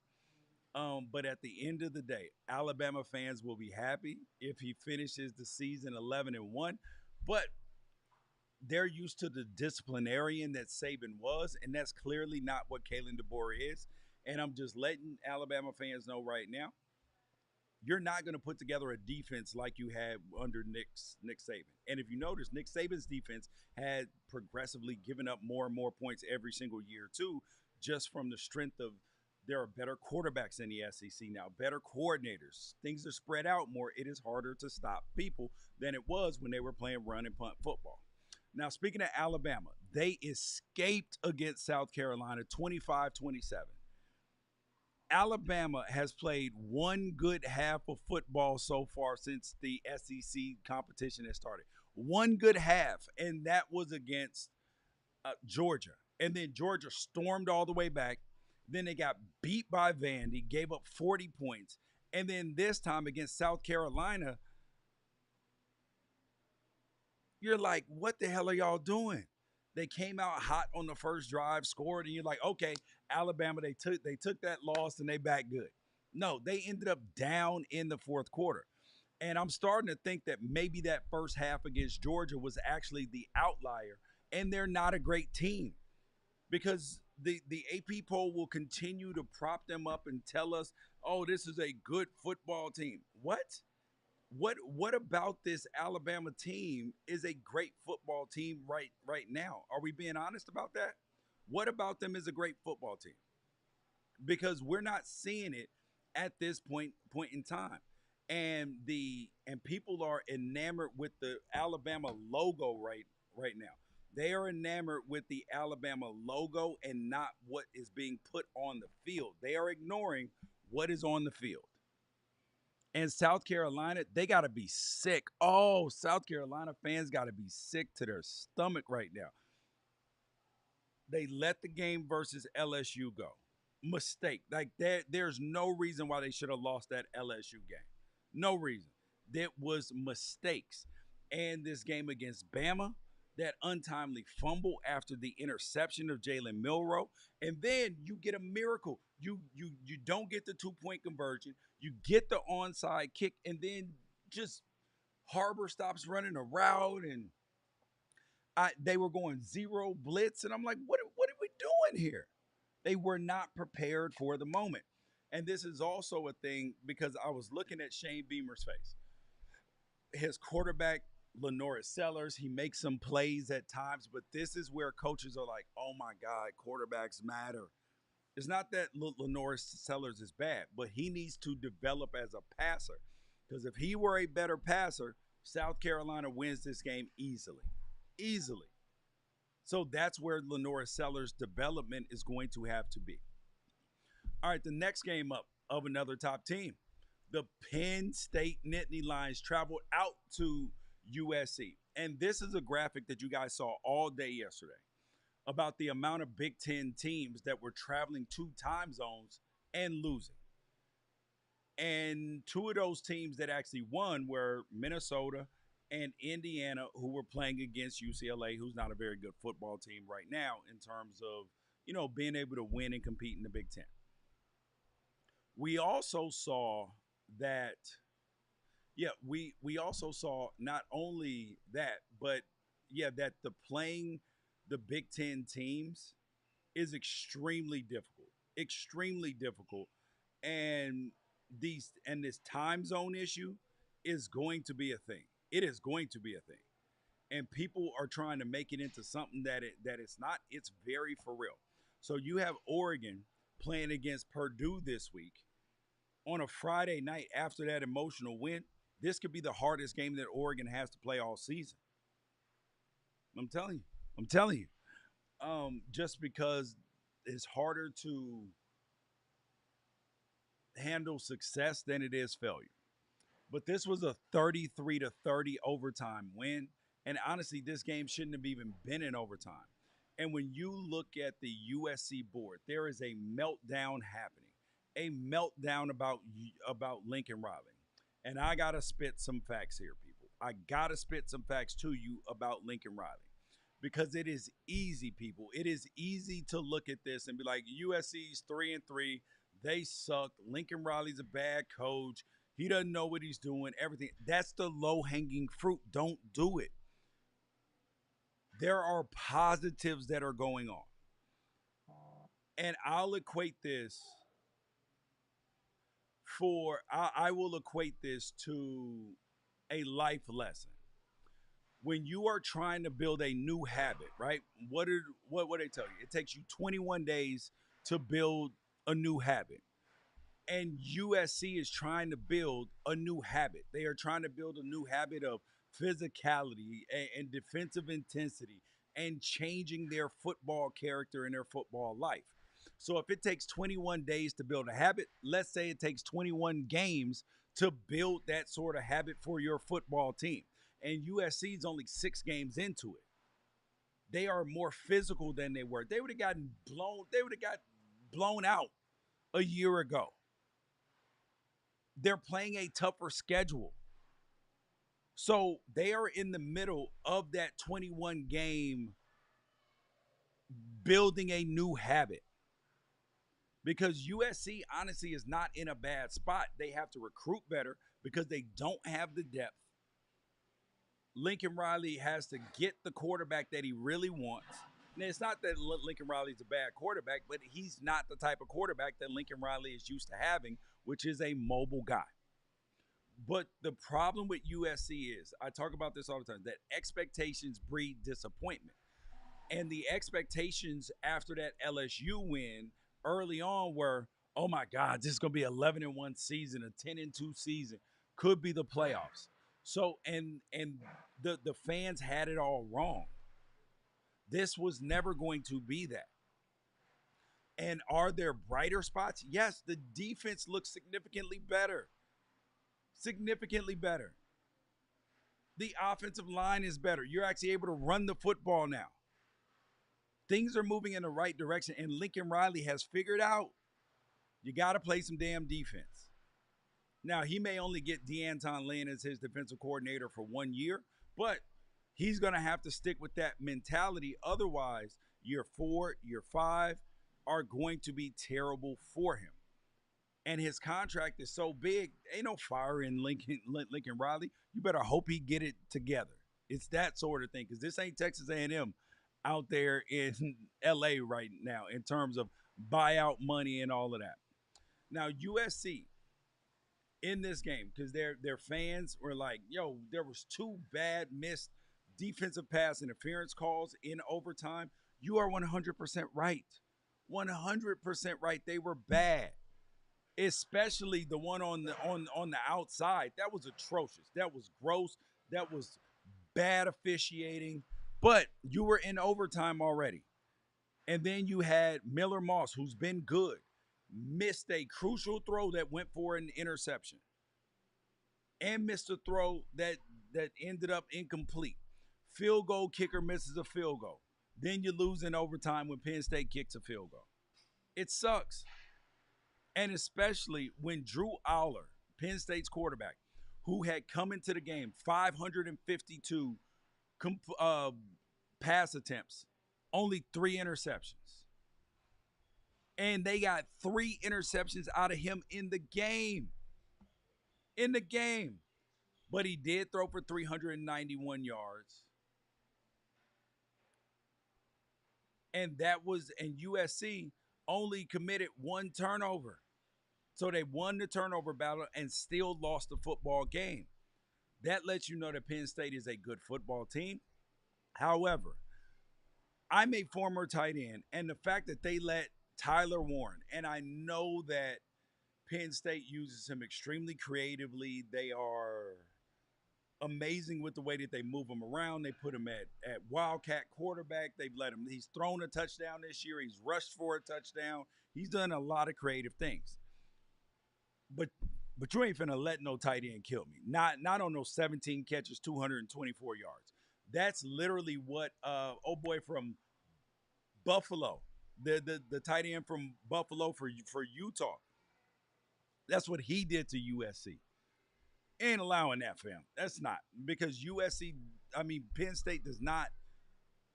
But at the end of the day, Alabama fans will be happy if he finishes the season 11-1. But they're used to the disciplinarian that Saban was, and that's clearly not what Kalen DeBoer is. And I'm just letting Alabama fans know right now, you're not going to put together a defense like you had under Nick Saban. And if you notice, Nick Saban's defense had progressively given up more and more points every single year too, just from the strength of there are better quarterbacks in the SEC now, better coordinators. Things are spread out more. It is harder to stop people than it was when they were playing run and punt football. Now, speaking of Alabama, they escaped against South Carolina 25-27. Alabama has played one good half of football so far since the SEC competition has started. One good half, and that was against Georgia. And then Georgia stormed all the way back. Then they got beat by Vandy, gave up 40 points. And then this time against South Carolina, you're like, what the hell are y'all doing? They came out hot on the first drive, scored, and you're like, okay, Alabama, they took that loss and they back good. No, they ended up down in the fourth quarter. And I'm starting to think that maybe that first half against Georgia was actually the outlier, and they're not a great team because the AP poll will continue to prop them up and tell us, oh, this is a good football team. What? What about this Alabama team is a great football team right now? Are we being honest about that? What about them is a great football team? Because we're not seeing it at this point in time. And people are enamored with the Alabama logo right now. They are enamored with the Alabama logo and not what is being put on the field. They are ignoring what is on the field. And South Carolina, they got to be sick. Oh, South Carolina fans got to be sick to their stomach right now. They let the game versus LSU go. Mistake. Like there's no reason why they should have lost that LSU game. No reason. That was mistakes. And this game against Bama, that untimely fumble after the interception of Jalen Milroe, and then you get a miracle. You don't get the 2-point conversion. You get the onside kick, and then just Harbor stops running a route, and they were going zero blitz, and I'm like, what are we doing here? They were not prepared for the moment. And this is also a thing because I was looking at Shane Beamer's face. His quarterback, Lenora Sellers, he makes some plays at times, but this is where coaches are like, oh my God, quarterbacks matter. It's not that Lenora Sellers is bad, but he needs to develop as a passer. Because if he were a better passer, South Carolina wins this game easily. Easily. So that's where Lenora Sellers' development is going to have to be. All right, the next game up of another top team. The Penn State Nittany Lions traveled out to USC. And this is a graphic that you guys saw all day yesterday about the amount of Big Ten teams that were traveling 2 time zones and losing. And 2 of those teams that actually won were Minnesota and Indiana, who were playing against UCLA, who's not a very good football team right now in terms of, being able to win and compete in the Big Ten. We also saw that, yeah, we also saw not only that, but yeah, that the playing the Big Ten teams is extremely difficult, and this time zone issue is going to be a thing. It is going to be a thing, and people are trying to make it into something that it's not. It's very for real. So you have Oregon playing against Purdue this week on a Friday night after that emotional win. This could be the hardest game that Oregon has to play all season. I'm telling you. I'm telling you. Just because it's harder to handle success than it is failure. But this was a 33-30 overtime win. And honestly, this game shouldn't have even been in overtime. And when you look at the USC board, there is a meltdown happening, a meltdown about Lincoln Riley. And I gotta spit some facts here, people. I gotta spit some facts to you about Lincoln Riley because it is easy, people. It is easy to look at this and be like, USC's 3-3. They suck. Lincoln Riley's a bad coach. He doesn't know what he's doing. Everything. That's the low hanging fruit. Don't do it. There are positives that are going on. And I'll equate this I will equate this to a life lesson. When you are trying to build a new habit, right? What they tell you? It takes you 21 days to build a new habit. And USC is trying to build a new habit. They are trying to build a new habit of physicality and defensive intensity and changing their football character and their football life. So if it takes 21 days to build a habit, let's say it takes 21 games to build that sort of habit for your football team. And USC is only 6 games into it. They are more physical than they were. They would have gotten blown. They would have got blown out a year ago. They're playing a tougher schedule. So they are in the middle of that 21 game building a new habit. Because USC honestly is not in a bad spot. They have to recruit better because they don't have the depth. Lincoln Riley has to get the quarterback that he really wants. And it's not that Lincoln Riley's a bad quarterback, but he's not the type of quarterback that Lincoln Riley is used to having, which is a mobile guy. But the problem with USC is, I talk about this all the time, that expectations breed disappointment. And the expectations after that LSU win early on were, oh my God, this is going to be 11-1 season, a 10-2 season, could be the playoffs. So, and the fans had it all wrong. This was never going to be that. And are there brighter spots? Yes, the defense looks significantly better. Significantly better. The offensive line is better. You're actually able to run the football now. Things are moving in the right direction, and Lincoln Riley has figured out you got to play some damn defense. Now, he may only get D'Anton Lynn as his defensive coordinator for 1 year, but he's going to have to stick with that mentality. Otherwise, year 4, year 5 are going to be terrible for him. And his contract is so big, ain't no fire in Lincoln Riley. You better hope he get it together. It's that sort of thing, because this ain't Texas A&M out there in LA right now in terms of buyout money and all of that. Now, USC in this game, because their fans were like, yo, there was 2 bad missed defensive pass interference calls in overtime. You are 100% right. 100% right. They were bad. Especially the one on the outside. That was atrocious. That was gross. That was bad officiating. But you were in overtime already. And then you had Miller Moss, who's been good, missed a crucial throw that went for an interception. And missed a throw that ended up incomplete. Field goal kicker misses a field goal. Then you lose in overtime when Penn State kicks a field goal. It sucks. And especially when Drew Aller, Penn State's quarterback, who had come into the game 552 pass attempts, only 3 interceptions. And they got 3 interceptions out of him in the game. In the game. But he did throw for 391 yards. And USC only committed 1 turnover. So they won the turnover battle and still lost the football game. That lets you know that Penn State is a good football team. However, I'm a former tight end, and the fact that they let Tyler Warren, and I know that Penn State uses him extremely creatively. They are amazing with the way that they move him around. They put him at Wildcat quarterback. They've let him. He's thrown a touchdown this year. He's rushed for a touchdown. He's done a lot of creative things. But you ain't finna let no tight end kill me. Not on those 17 catches, 224 yards. That's literally what old boy from Buffalo, the tight end from Buffalo for Utah. That's what he did to USC. Ain't allowing that, fam. That's not because Penn State does not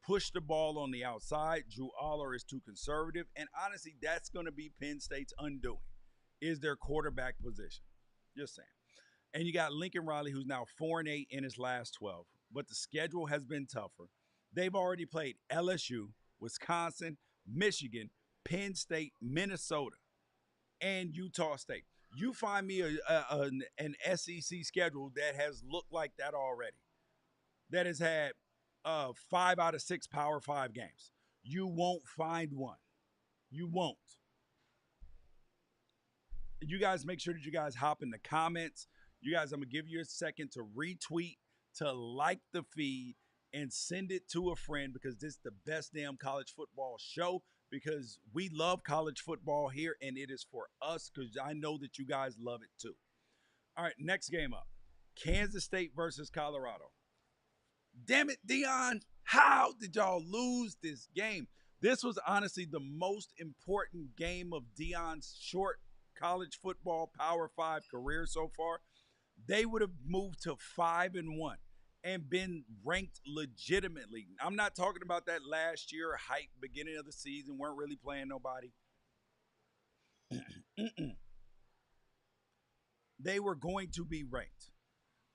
push the ball on the outside. Drew Aller is too conservative, and honestly, that's going to be Penn State's undoing. Is their quarterback position? Just saying. And you got Lincoln Riley, who's now 4-8 in his last 12, but the schedule has been tougher. They've already played LSU, Wisconsin, Michigan, Penn State, Minnesota, and Utah State. You find me an SEC schedule that has looked like that already, that has had 5 out of 6 Power 5 games. You won't find one. You won't. You guys make sure that you guys hop in the comments. You guys, I'm going to give you a second to retweet, to like the feed, and send it to a friend because this is the best damn college football show because we love college football here and it is for us because I know that you guys love it too. All right, next game up. Kansas State versus Colorado. Damn it, Dion. How did y'all lose this game? This was honestly the most important game of Dion's short college football Power 5 career so far. They would have moved to 5-1 and been ranked legitimately. I'm not talking about that last year hype beginning of the season, weren't really playing nobody. They were going to be ranked.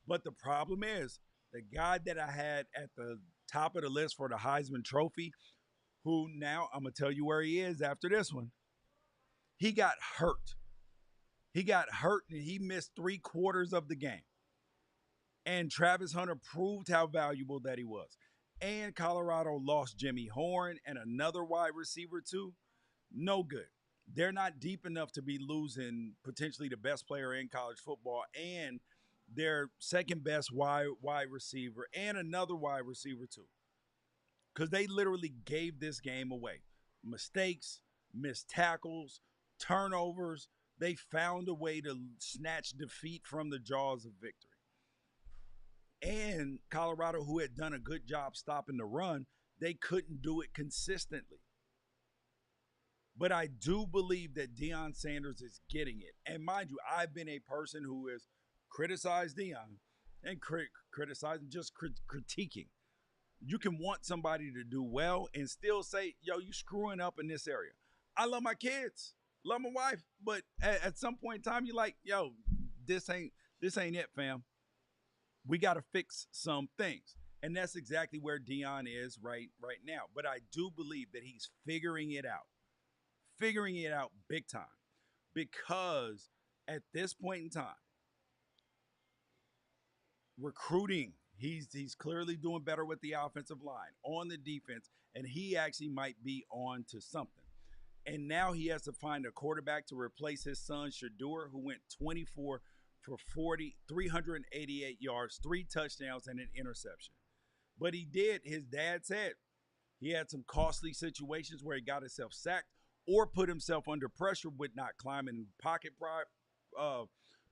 But the problem is, the guy that I had at the top of the list for the Heisman Trophy, who now I'm going to tell you where he is after this one, he got hurt. He got hurt and he missed 3/4 of the game. And Travis Hunter proved how valuable that he was. And Colorado lost Jimmy Horn and another wide receiver too. No good. They're not deep enough to be losing potentially the best player in college football and their second best wide receiver and another wide receiver too. Because they literally gave this game away. Mistakes, missed tackles, turnovers. They found a way to snatch defeat from the jaws of victory. And Colorado, who had done a good job stopping the run, they couldn't do it consistently. But I do believe that Deion Sanders is getting it. And mind you, I've been a person who has criticized Deion and criticizing, just critiquing. You can want somebody to do well and still say, yo, you screwing up in this area. I love my kids, love my wife, but at some point in time, you're like, yo, this ain't it, fam. We got to fix some things. And that's exactly where Deion is right now. But I do believe that he's figuring it out big time. Because at this point in time, recruiting, he's clearly doing better with the offensive line, on the defense, and he actually might be on to something. And now he has to find a quarterback to replace his son, Shedeur, who went 24 for 40, 388 yards, 3 touchdowns, and an interception. But he did, his dad said, he had some costly situations where he got himself sacked or put himself under pressure with not climbing the pocket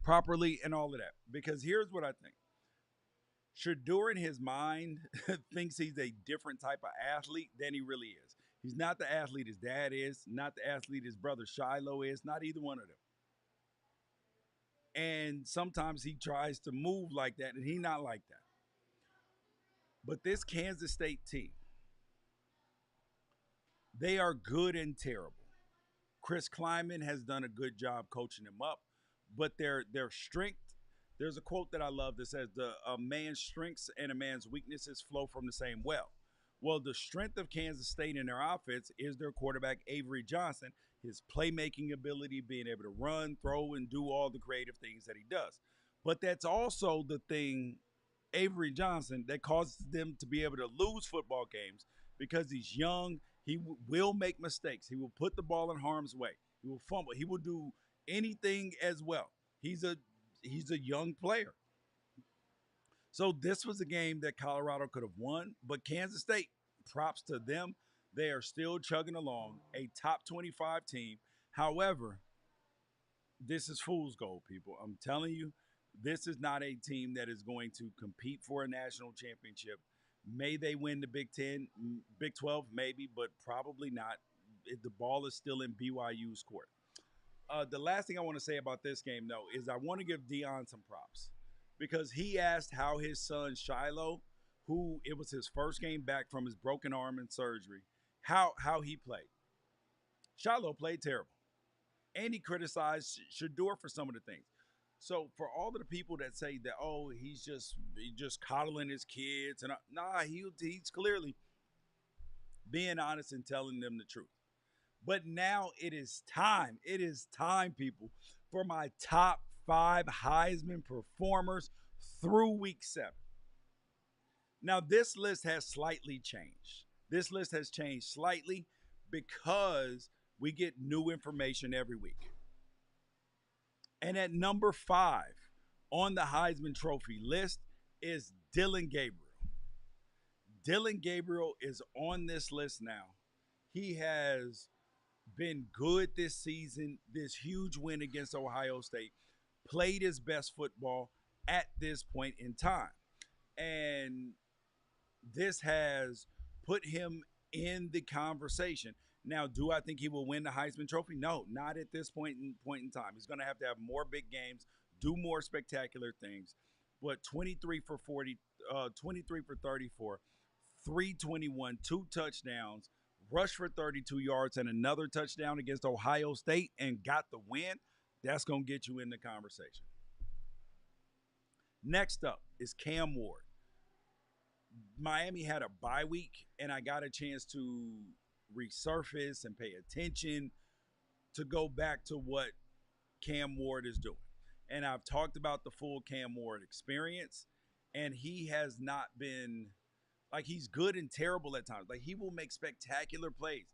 properly and all of that. Because here's what I think. Shedeur in his mind thinks he's a different type of athlete than he really is. He's not the athlete his dad is, not the athlete his brother Shiloh is, not either one of them. And sometimes he tries to move like that, and he not like that. But this Kansas State team, they are good and terrible. Chris Kleiman has done a good job coaching them up, but their strength. There's a quote that I love that says, "The a man's strengths and a man's weaknesses flow from the same well." Well, the strength of Kansas State in their offense is their quarterback Avery Johnson, his playmaking ability, being able to run, throw, and do all the creative things that he does. But that's also the thing, Avery Johnson, that causes them to be able to lose football games because he's young. He will make mistakes. He will put the ball in harm's way. He will fumble. He will do anything as well. He's a he's a young player. So this was a game that Colorado could have won, but Kansas State, props to them, they are still chugging along, a top 25 team. However, this is fool's gold, people. I'm telling you, this is not a team that is going to compete for a national championship. May they win the Big 10, Big 12, maybe, but probably not. The ball is still in BYU's court. The last thing I want to say about this game, though, is I want to give Dion some props because he asked how his son Shiloh, who it was his first game back from his broken arm and surgery, how he played. Shiloh played terrible, and he criticized Shador for some of the things. So for all of the people that say that, oh, he's just coddling his kids, and nah, he's clearly being honest and telling them the truth. But now it is time. It is time, people, for my top five Heisman performers through week 7. Now, this list has slightly changed. This list has changed slightly because we get new information every week. And at number 5 on the Heisman Trophy list is Dylan Gabriel. Dylan Gabriel is on this list now. He has been good this season, this huge win against Ohio State, played his best football at this point in time. And this has put him in the conversation. Now, do I think he will win the Heisman Trophy? No, not at this point in time. He's going to have more big games, do more spectacular things. But 23 for 40, 23 for 34, 321, 2 touchdowns, rushed for 32 yards and another touchdown against Ohio State and got the win. That's going to get you in the conversation. Next up is Cam Ward. Miami had a bye week, and I got a chance to resurface and pay attention to go back to what Cam Ward is doing. And I've talked about the full Cam Ward experience, and he has not been like he's good and terrible at times. Like he will make spectacular plays.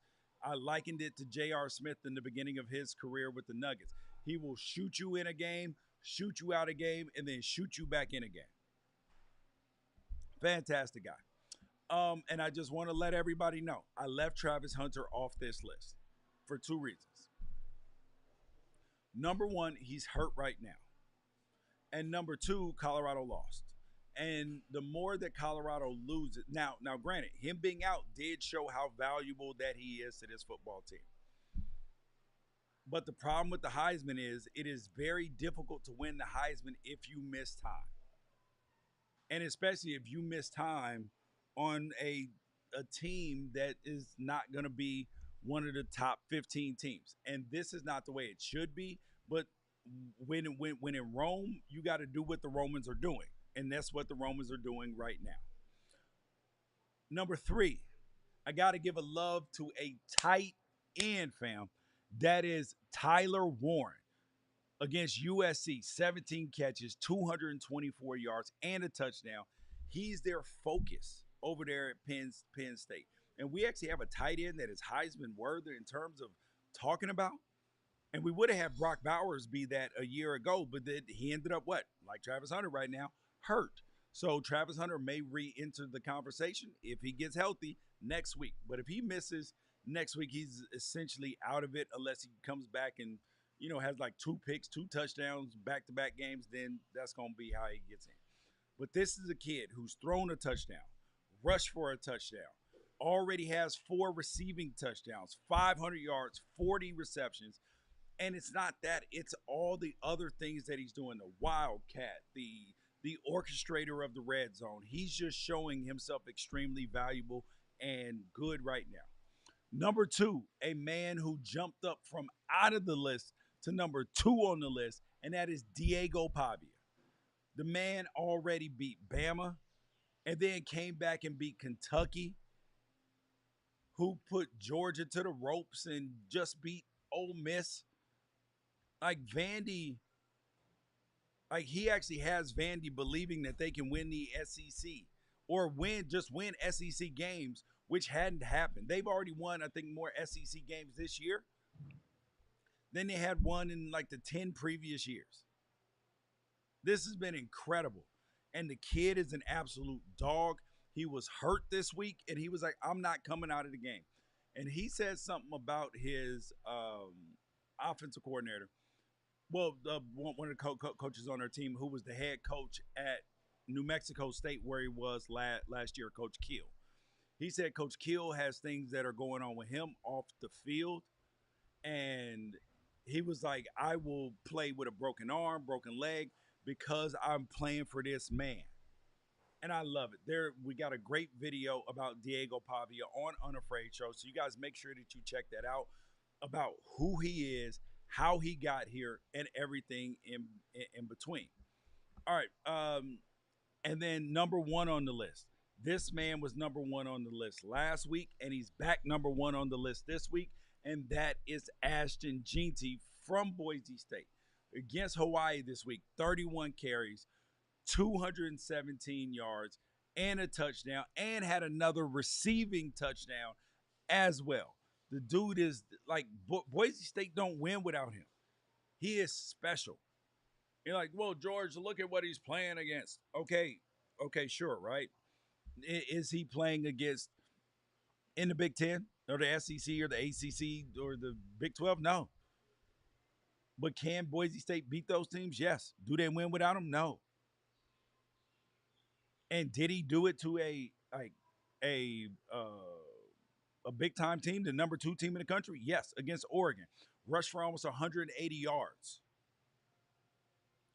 I likened it to J.R. Smith in the beginning of his career with the Nuggets. He will shoot you in a game, shoot you out a game, and then shoot you back in a game. Fantastic guy. And I just want to let everybody know I left Travis Hunter off this list for 2 reasons. Number 1, he's hurt right now. And number 2, Colorado lost. And the more that Colorado loses, now granted, him being out did show how valuable that he is to this football team. But the problem with the Heisman is it is very difficult to win the Heisman if you miss time. And especially if you miss time on a team that is not going to be one of the top 15 teams. And this is not the way it should be. But when in Rome, you got to do what the Romans are doing. And that's what the Romans are doing right now. Number 3, I got to give a love to a tight end, fam. That is Tyler Warren against USC. 17 catches, 224 yards, and a touchdown. He's their focus over there at Penn State. And we actually have a tight end that is Heisman worthy in terms of talking about. And we would have had Brock Bowers be that a year ago, but then he ended up what? Like Travis Hunter right now, hurt. So Travis Hunter may re-enter the conversation if he gets healthy next week. But if he misses next week, he's essentially out of it unless he comes back and, has like 2 picks, 2 touchdowns, back-to-back games, then that's going to be how he gets in. But this is a kid who's thrown a touchdown, rushed for a touchdown, already has 4 receiving touchdowns, 500 yards, 40 receptions, And it's not that; it's all the other things that he's doing. The Wildcat, the orchestrator of the red zone. He's just showing himself extremely valuable and good right now. Number two, a man who jumped up from out of the list to number two on the list, and that is Diego Pavia. The man already beat Bama and then came back and beat Kentucky, who put Georgia to the ropes and just beat Ole Miss. Like Vandy, like he actually has Vandy believing that they can win the SEC or win SEC games, which hadn't happened. They've already won, I think, more SEC games this year than they had won in like the 10 previous years. This has been incredible. And the kid is an absolute dog. He was hurt this week and he was like, I'm not coming out of the game. And he said something about his offensive coordinator. Well, one of the coaches on our team who was the head coach at New Mexico State where he was last year, Coach Keel. He said Coach Keel has things that are going on with him off the field. And he was like, I will play with a broken arm, broken leg because I'm playing for this man. And I love it. There, we got a great video about Diego Pavia on Unafraid Show. So you guys make sure that you check that out about who he is, how he got here, and everything in between. All right. And then number one on the list. This man was number one on the list last week, and he's back number one on the list this week, and that is Ashton Jeanty from Boise State against Hawaii this week. 31 carries, 217 yards, and a touchdown, and had another receiving touchdown as well. The dude is like Boise State don't win without him. He is special. You're like, well, George, look at what he's playing against. Okay, sure, right? Is he playing against in the Big Ten or the SEC or the ACC or the Big 12? No. But can Boise State beat those teams? Yes. Do they win without him? No. And did he do it to a a big time team, the number two team in the country? Yes, against Oregon. Rushed for almost 180 yards.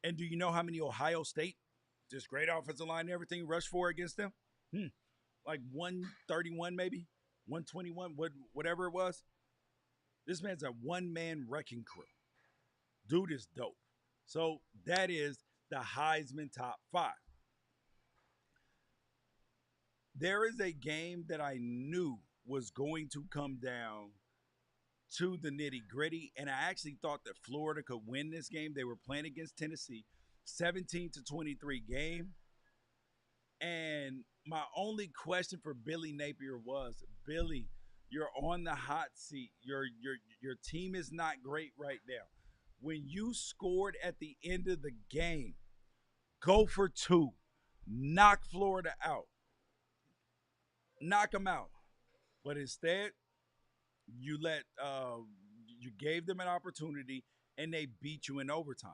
And do you know how many Ohio State, just great offensive line and everything, rushed for against them? Like 131 maybe, 121, whatever it was. This man's a one-man wrecking crew. Dude is dope. So that is the Heisman top five. There is a game that I knew was going to come down to the nitty gritty, and I actually thought that Florida could win this game. They were playing against Tennessee, 17-23 game. And my only question for Billy Napier was, Billy, you're on the hot seat. Your team is not great right now. When you scored at the end of the game, go for two, knock Florida out, knock them out. But instead, you let you gave them an opportunity and they beat you in overtime.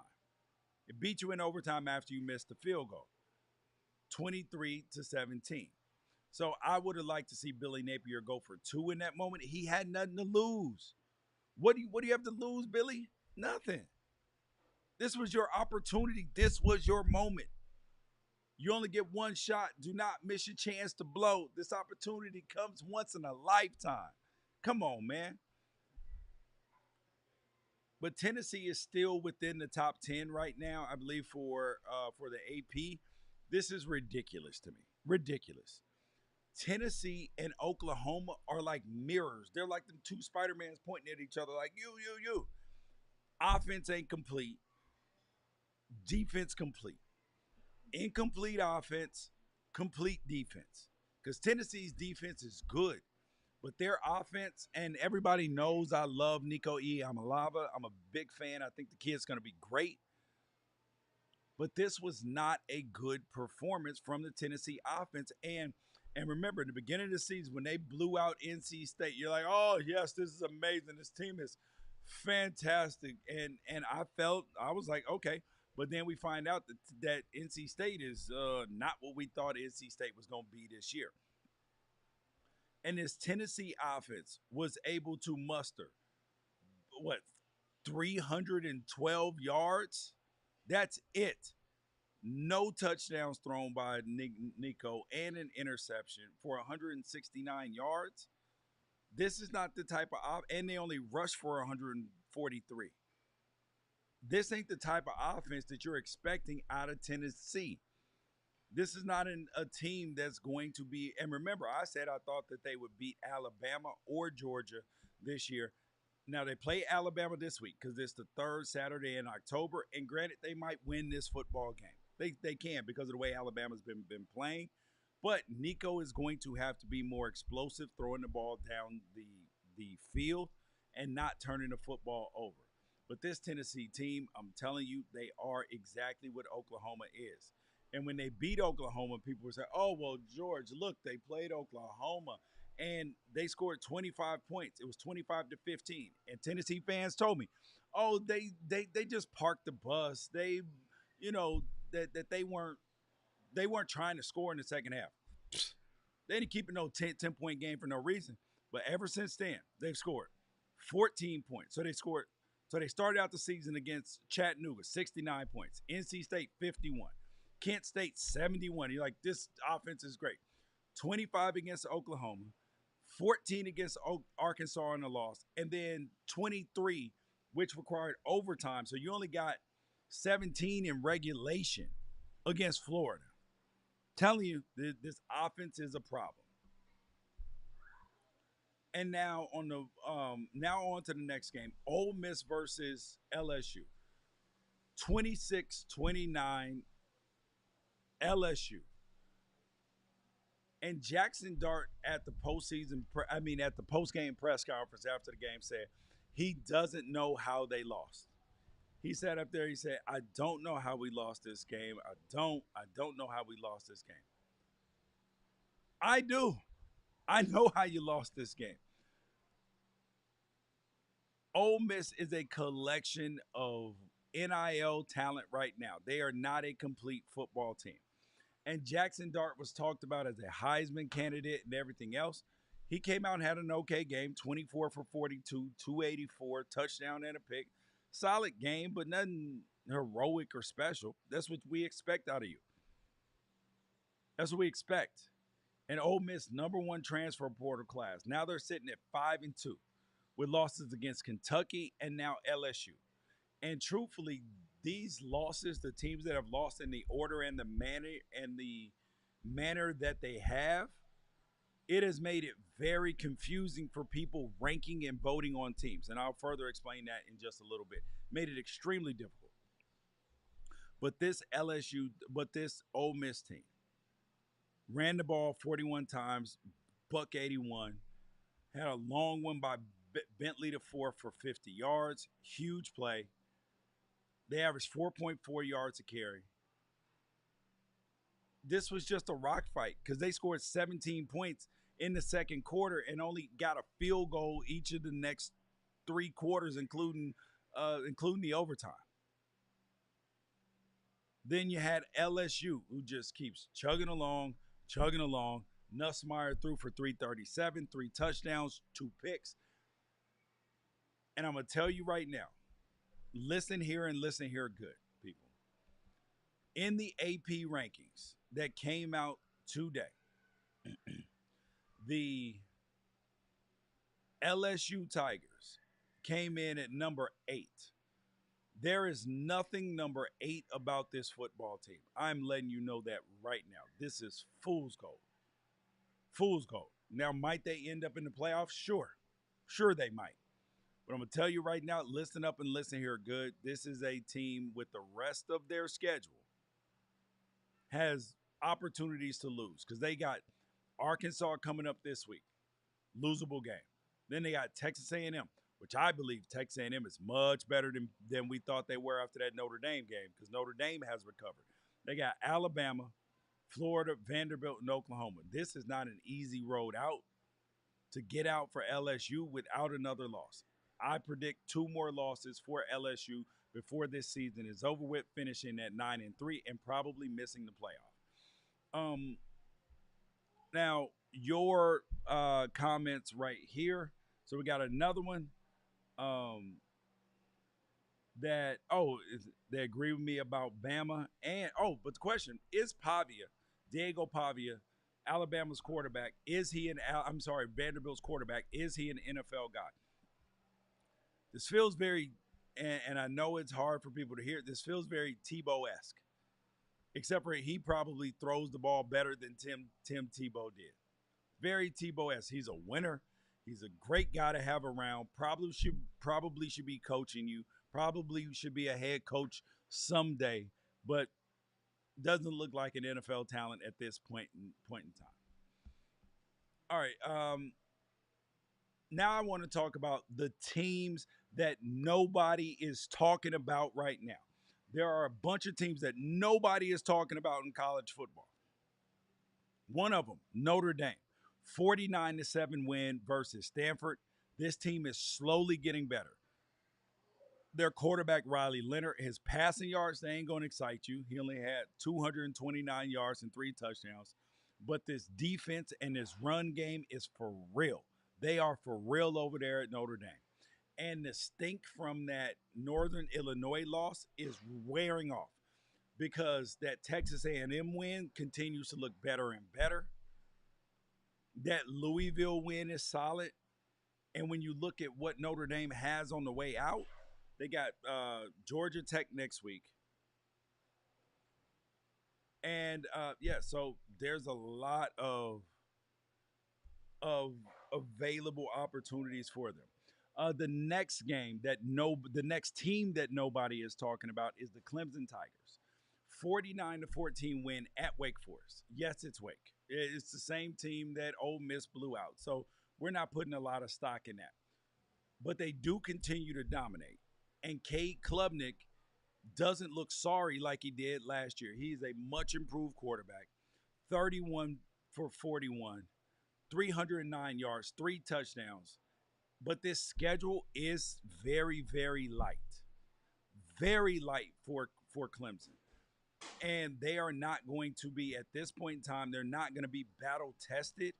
It beat you in overtime after you missed the field goal, 23-17. So I would have liked to see Billy Napier go for two in that moment. He had nothing to lose. What do you have to lose, Billy? Nothing. This was your opportunity. This was your moment. You only get one shot. Do not miss your chance to blow. This opportunity comes once in a lifetime. Come on, man. But Tennessee is still within the top 10 right now, I believe, for the AP. This is ridiculous to me. Ridiculous. Tennessee and Oklahoma are like mirrors. They're like them two Spider-Mans pointing at each other like, you. Offense ain't complete. Defense complete. Incomplete offense, complete defense. Because Tennessee's defense is good. But their offense, and everybody knows I love Nico Iamaleava. I'm a big fan. I think the kid's going to be great. But this was not a good performance from the Tennessee offense. And remember, in the beginning of the season, when they blew out NC State, you're like, oh, yes, this is amazing. This team is fantastic. And I was like, okay. But then we find out that NC State is not what we thought NC State was going to be this year. And this Tennessee offense was able to muster, what, 312 yards. That's it. No touchdowns thrown by Nico and an interception for 169 yards. This is not the type of and they only rushed for 143. This ain't the type of offense that you're expecting out of Tennessee. This is not a team that's going to be. And remember, I said I thought that they would beat Alabama or Georgia this year. Now they play Alabama this week because it's the third Saturday in October. And granted, they might win this football game. They can because of the way Alabama's been playing. But Nico is going to have to be more explosive, throwing the ball down the field and not turning the football over. But this Tennessee team, I'm telling you, they are exactly what Oklahoma is. And when they beat Oklahoma, people would say, "Oh, well, George, look, they played Oklahoma and they scored 25 points. It was 25 to 15." And Tennessee fans told me, "Oh, they just parked the bus. They, you know, that they weren't trying to score in the second half. They didn't keep it no 10-point game for no reason. But ever since then, they've scored 14 points. So they started out the season against Chattanooga, 69 points. NC State, 51. Kent State, 71. You're like, this offense is great. 25 against Oklahoma, 14 against Arkansas in a loss, and then 23, which required overtime. So you only got 17 in regulation against Florida. Telling you, this offense is a problem. And now on to the next game. Ole Miss versus LSU. 26-29 LSU. And Jackson Dart at the at the post-game press conference after the game said he doesn't know how they lost. He sat up there, he said, "I don't know how we lost this game. I don't know how we lost this game." I do. I know how you lost this game. Ole Miss is a collection of NIL talent right now. They are not a complete football team. And Jackson Dart was talked about as a Heisman candidate and everything else. He came out and had an okay game, 24 for 42, 284, touchdown and a pick. Solid game, but nothing heroic or special. That's what we expect out of you. That's what we expect. And Ole Miss number one transfer portal class. Now they're sitting at 5-2 with losses against Kentucky and now LSU. And truthfully, these losses, the teams that have lost in the order and the manner that they have, it has made it very confusing for people ranking and voting on teams. And I'll further explain that in just a little bit. Made it extremely difficult. But this Ole Miss team ran the ball 41 times, buck 81, had a long one by Bentley to four for 50 yards, huge play. They averaged 4.4 yards a carry. This was just a rock fight because they scored 17 points in the second quarter and only got a field goal each of the next three quarters, including the overtime. Then you had LSU, who just keeps chugging along, chugging along. Nussmeier threw for 337, three touchdowns, two picks. And I'm going to tell you right now, listen here and listen here good, people. In the AP rankings that came out today, the LSU Tigers came in at number 8. There is nothing number 8 about this football team. I'm letting you know that right now. This is fool's gold. Fool's gold. Now, might they end up in the playoffs? Sure. Sure they might. But I'm going to tell you right now, listen up and listen here good. This is a team with the rest of their schedule has opportunities to lose because they got Arkansas coming up this week, losable game. Then they got Texas A&M, which I believe Texas A&M is much better than we thought they were after that Notre Dame game because Notre Dame has recovered. They got Alabama, Florida, Vanderbilt, and Oklahoma. This is not an easy road out to get out for LSU without another loss. I predict 2 more losses for LSU before this season is over with, finishing at 9-3 and probably missing the playoff. Now your comments right here. So we got another one. that they agree with me about Bama and but the question is Pavia, Diego Pavia, Alabama's quarterback, is he I'm sorry, Vanderbilt's quarterback, is he an NFL guy? This feels very and I know it's hard for people to hear. This feels very Tebow-esque, except for he probably throws the ball better than Tim Tebow did. Very Tebow-esque. He's a winner. He's a great guy to have around. Probably should be coaching you. Probably should be a head coach someday, but doesn't look like an NFL talent at this point in time. All right. Now I want to talk about the teams that nobody is talking about right now. There are a bunch of teams that nobody is talking about in college football. One of them, Notre Dame, 49-7 win versus Stanford. This team is slowly getting better. Their quarterback, Riley Leonard, his passing yards, they ain't going to excite you. He only had 229 yards and 3 touchdowns. But this defense and this run game is for real. They are for real over there at Notre Dame. And the stink from that Northern Illinois loss is wearing off because that Texas A&M win continues to look better and better. That Louisville win is solid. And when you look at what Notre Dame has on the way out, they got Georgia Tech next week. And so there's a lot of available opportunities for them. The next game the next team that nobody is talking about is the Clemson Tigers. 49-14 win at Wake Forest. Yes, it's Wake. It's the same team that Ole Miss blew out. So we're not putting a lot of stock in that. But they do continue to dominate. And Cade Klubnik doesn't look sorry like he did last year. He's a much improved quarterback. 31 for 41, 309 yards, 3 touchdowns. But this schedule is very, very light. Very light for Clemson. And they are not going to be, at this point in time, they're not going to be battle tested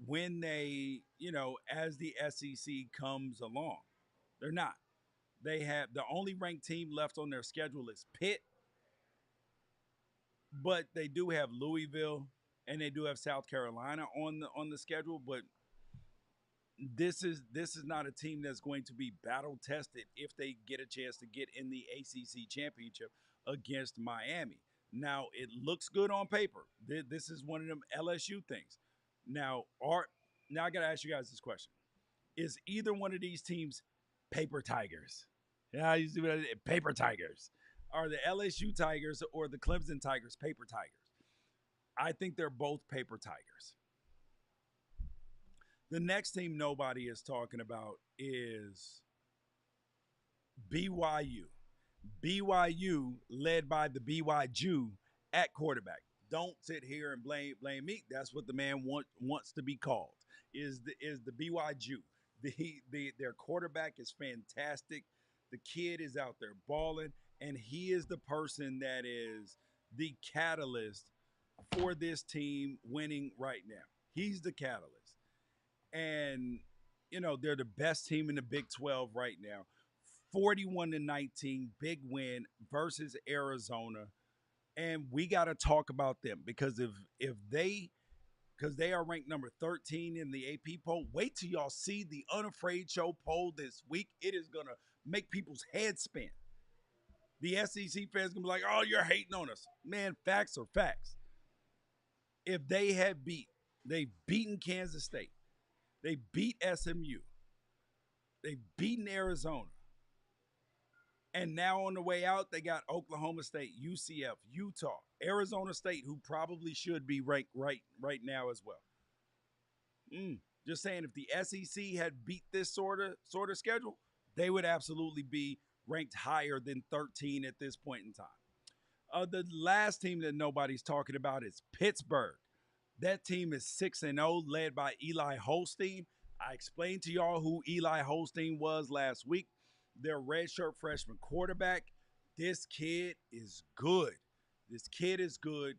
when they, as the SEC comes along. They're not. They have the only ranked team left on their schedule is Pitt, but they do have Louisville and they do have South Carolina on the schedule. But this is not a team that's going to be battle tested if they get a chance to get in the ACC championship against Miami. Now it looks good on paper. This is one of them LSU things. Now I got to ask you guys this question: is either one of these teams paper tigers? Yeah, you see what I did? Paper tigers. Are the LSU Tigers or the Clemson Tigers paper tigers? I think they're both paper tigers. The next team nobody is talking about is BYU. BYU led by the BY Jew at quarterback. Don't sit here and blame me. That's what the man wants to be called. Is the BY Jew. Their quarterback is fantastic. The kid is out there balling, and he is the person that is the catalyst for this team winning right now. He's the catalyst. And they're the best team in the Big 12 right now. 41-19, big win versus Arizona. And we got to talk about them because because they are ranked number 13 in the AP poll. Wait till y'all see the Unafraid Show poll this week. It is going to make people's heads spin. The SEC fans going to be like, oh, you're hating on us. Man, facts are facts. If they've beaten Kansas State. They beat SMU. They've beaten Arizona. And now on the way out, they got Oklahoma State, UCF, Utah, Arizona State, who probably should be ranked right now as well. Just saying, if the SEC had beat this sort of schedule, they would absolutely be ranked higher than 13 at this point in time. The last team that nobody's talking about is Pittsburgh. That team is 6-0, led by Eli Holstein. I explained to y'all who Eli Holstein was last week. Their redshirt freshman quarterback. This kid is good. This kid is good.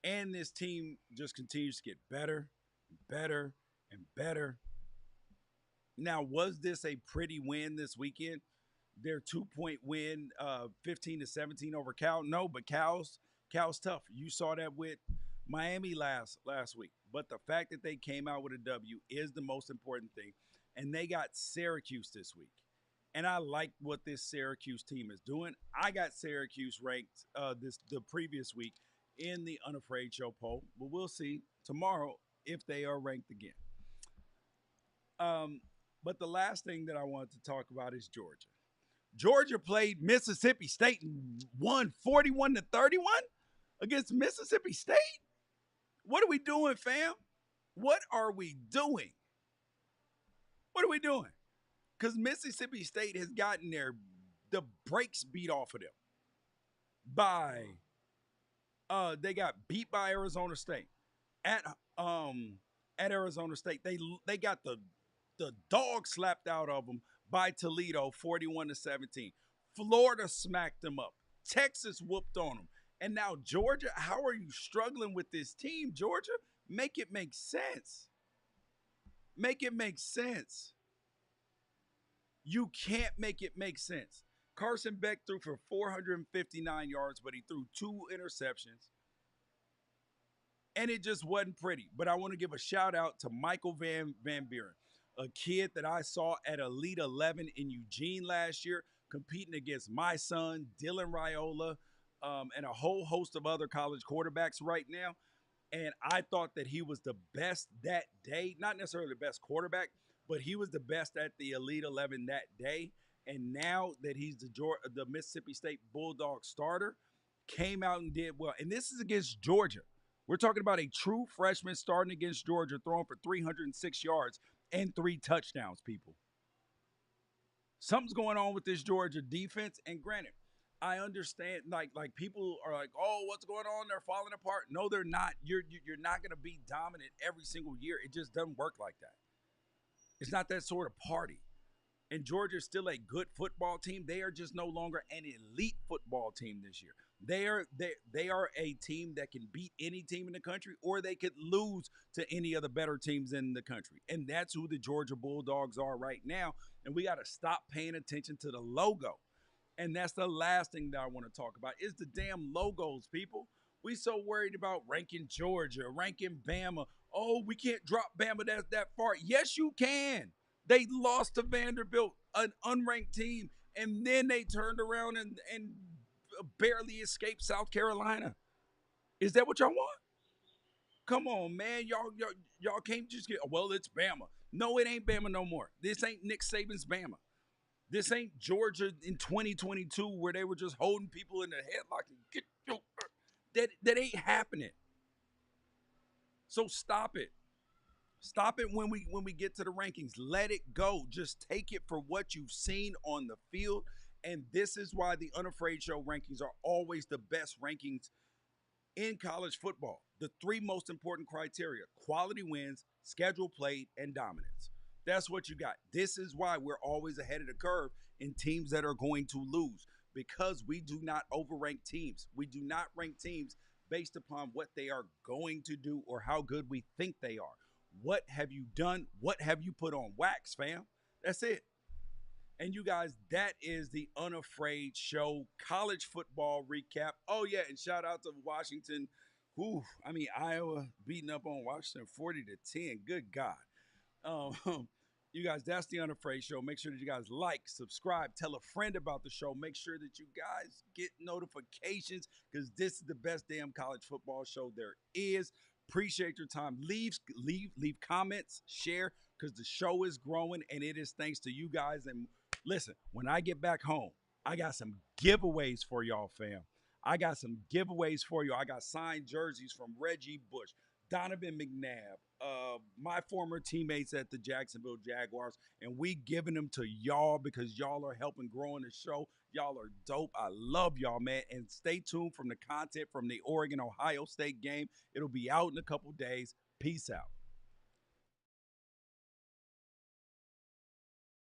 And this team just continues to get better, better, and better. Now, was this a pretty win this weekend? their 2-point win, 15-17 over Cal. No, but Cal's tough. You saw that with Miami last week. But the fact that they came out with a W is the most important thing. And they got Syracuse this week. And I like what this Syracuse team is doing. I got Syracuse ranked the previous week in the Unafraid Show poll, but we'll see tomorrow if they are ranked again. But the last thing that I wanted to talk about is Georgia. Georgia played Mississippi State and won 41-31 against Mississippi State. What are we doing, fam? What are we doing? What are we doing? Because Mississippi State has gotten the brakes beat off of them by they got beat by Arizona State at Arizona State. They got the dog slapped out of them by Toledo 41-17. Florida smacked them up. Texas whooped on them. And now Georgia, how are you struggling with this team, Georgia? Make it make sense. Make it make sense. You can't make it make sense. Carson Beck threw for 459 yards, but he threw 2 interceptions. And it just wasn't pretty. But I want to give a shout out to Michael Van Buren, a kid that I saw at Elite 11 in Eugene last year, competing against my son, Dylan Raiola, and a whole host of other college quarterbacks right now. And I thought that he was the best that day. Not necessarily the best quarterback, but he was the best at the Elite 11 that day. And now that he's the Mississippi State Bulldog starter, came out and did well. And this is against Georgia. We're talking about a true freshman starting against Georgia, throwing for 306 yards and 3 touchdowns, people. Something's going on with this Georgia defense. And granted, I understand, like people are like, oh, what's going on? They're falling apart. No, they're not. You're not going to be dominant every single year. It just doesn't work like that. It's not that sort of party. And Georgia's still a good football team. They are just no longer an elite football team this year. They are a team that can beat any team in the country, or they could lose to any of the better teams in the country. And that's who the Georgia Bulldogs are right now. And we got to stop paying attention to the logo. And that's the last thing that I want to talk about is the damn logos, people. We so worried about ranking Georgia, ranking Bama. Oh, we can't drop Bama that far. Yes, you can. They lost to Vanderbilt, an unranked team, and then they turned around and barely escaped South Carolina. Is that what y'all want? Come on, man. Y'all can't just get, well, it's Bama. No, it ain't Bama no more. This ain't Nick Saban's Bama. This ain't Georgia in 2022 where they were just holding people in the headlock and get your, that ain't happening. So stop it. Stop it when we get to the rankings. Let it go. Just take it for what you've seen on the field. And this is why the Unafraid Show rankings are always the best rankings in college football. The 3 most important criteria: quality wins, schedule played, and dominance. That's what you got. This is why we're always ahead of the curve in teams that are going to lose, because we do not overrank teams. We do not rank teams based upon what they are going to do or how good we think they are. What have you done? What have you put on wax, fam? That's it. And you guys, that is the Unafraid Show college football recap. Oh, yeah, and shout out to Washington. Iowa beating up on Washington 40-10. Good God. You guys, that's the Unafraid Show. Make sure that you guys like, subscribe, tell a friend about the show. Make sure that you guys get notifications, because this is the best damn college football show there is. Appreciate your time. Leave comments, share, because the show is growing, and it is thanks to you guys. And listen, when I get back home, I got some giveaways for y'all, fam. I got some giveaways for you. I got signed jerseys from Reggie Bush, Donovan McNabb, my former teammates at the Jacksonville Jaguars, and we giving them to y'all because y'all are helping growing the show. Y'all are dope. I love y'all, man. And stay tuned from the content from the Oregon-Ohio State game. It'll be out in a couple days. Peace out.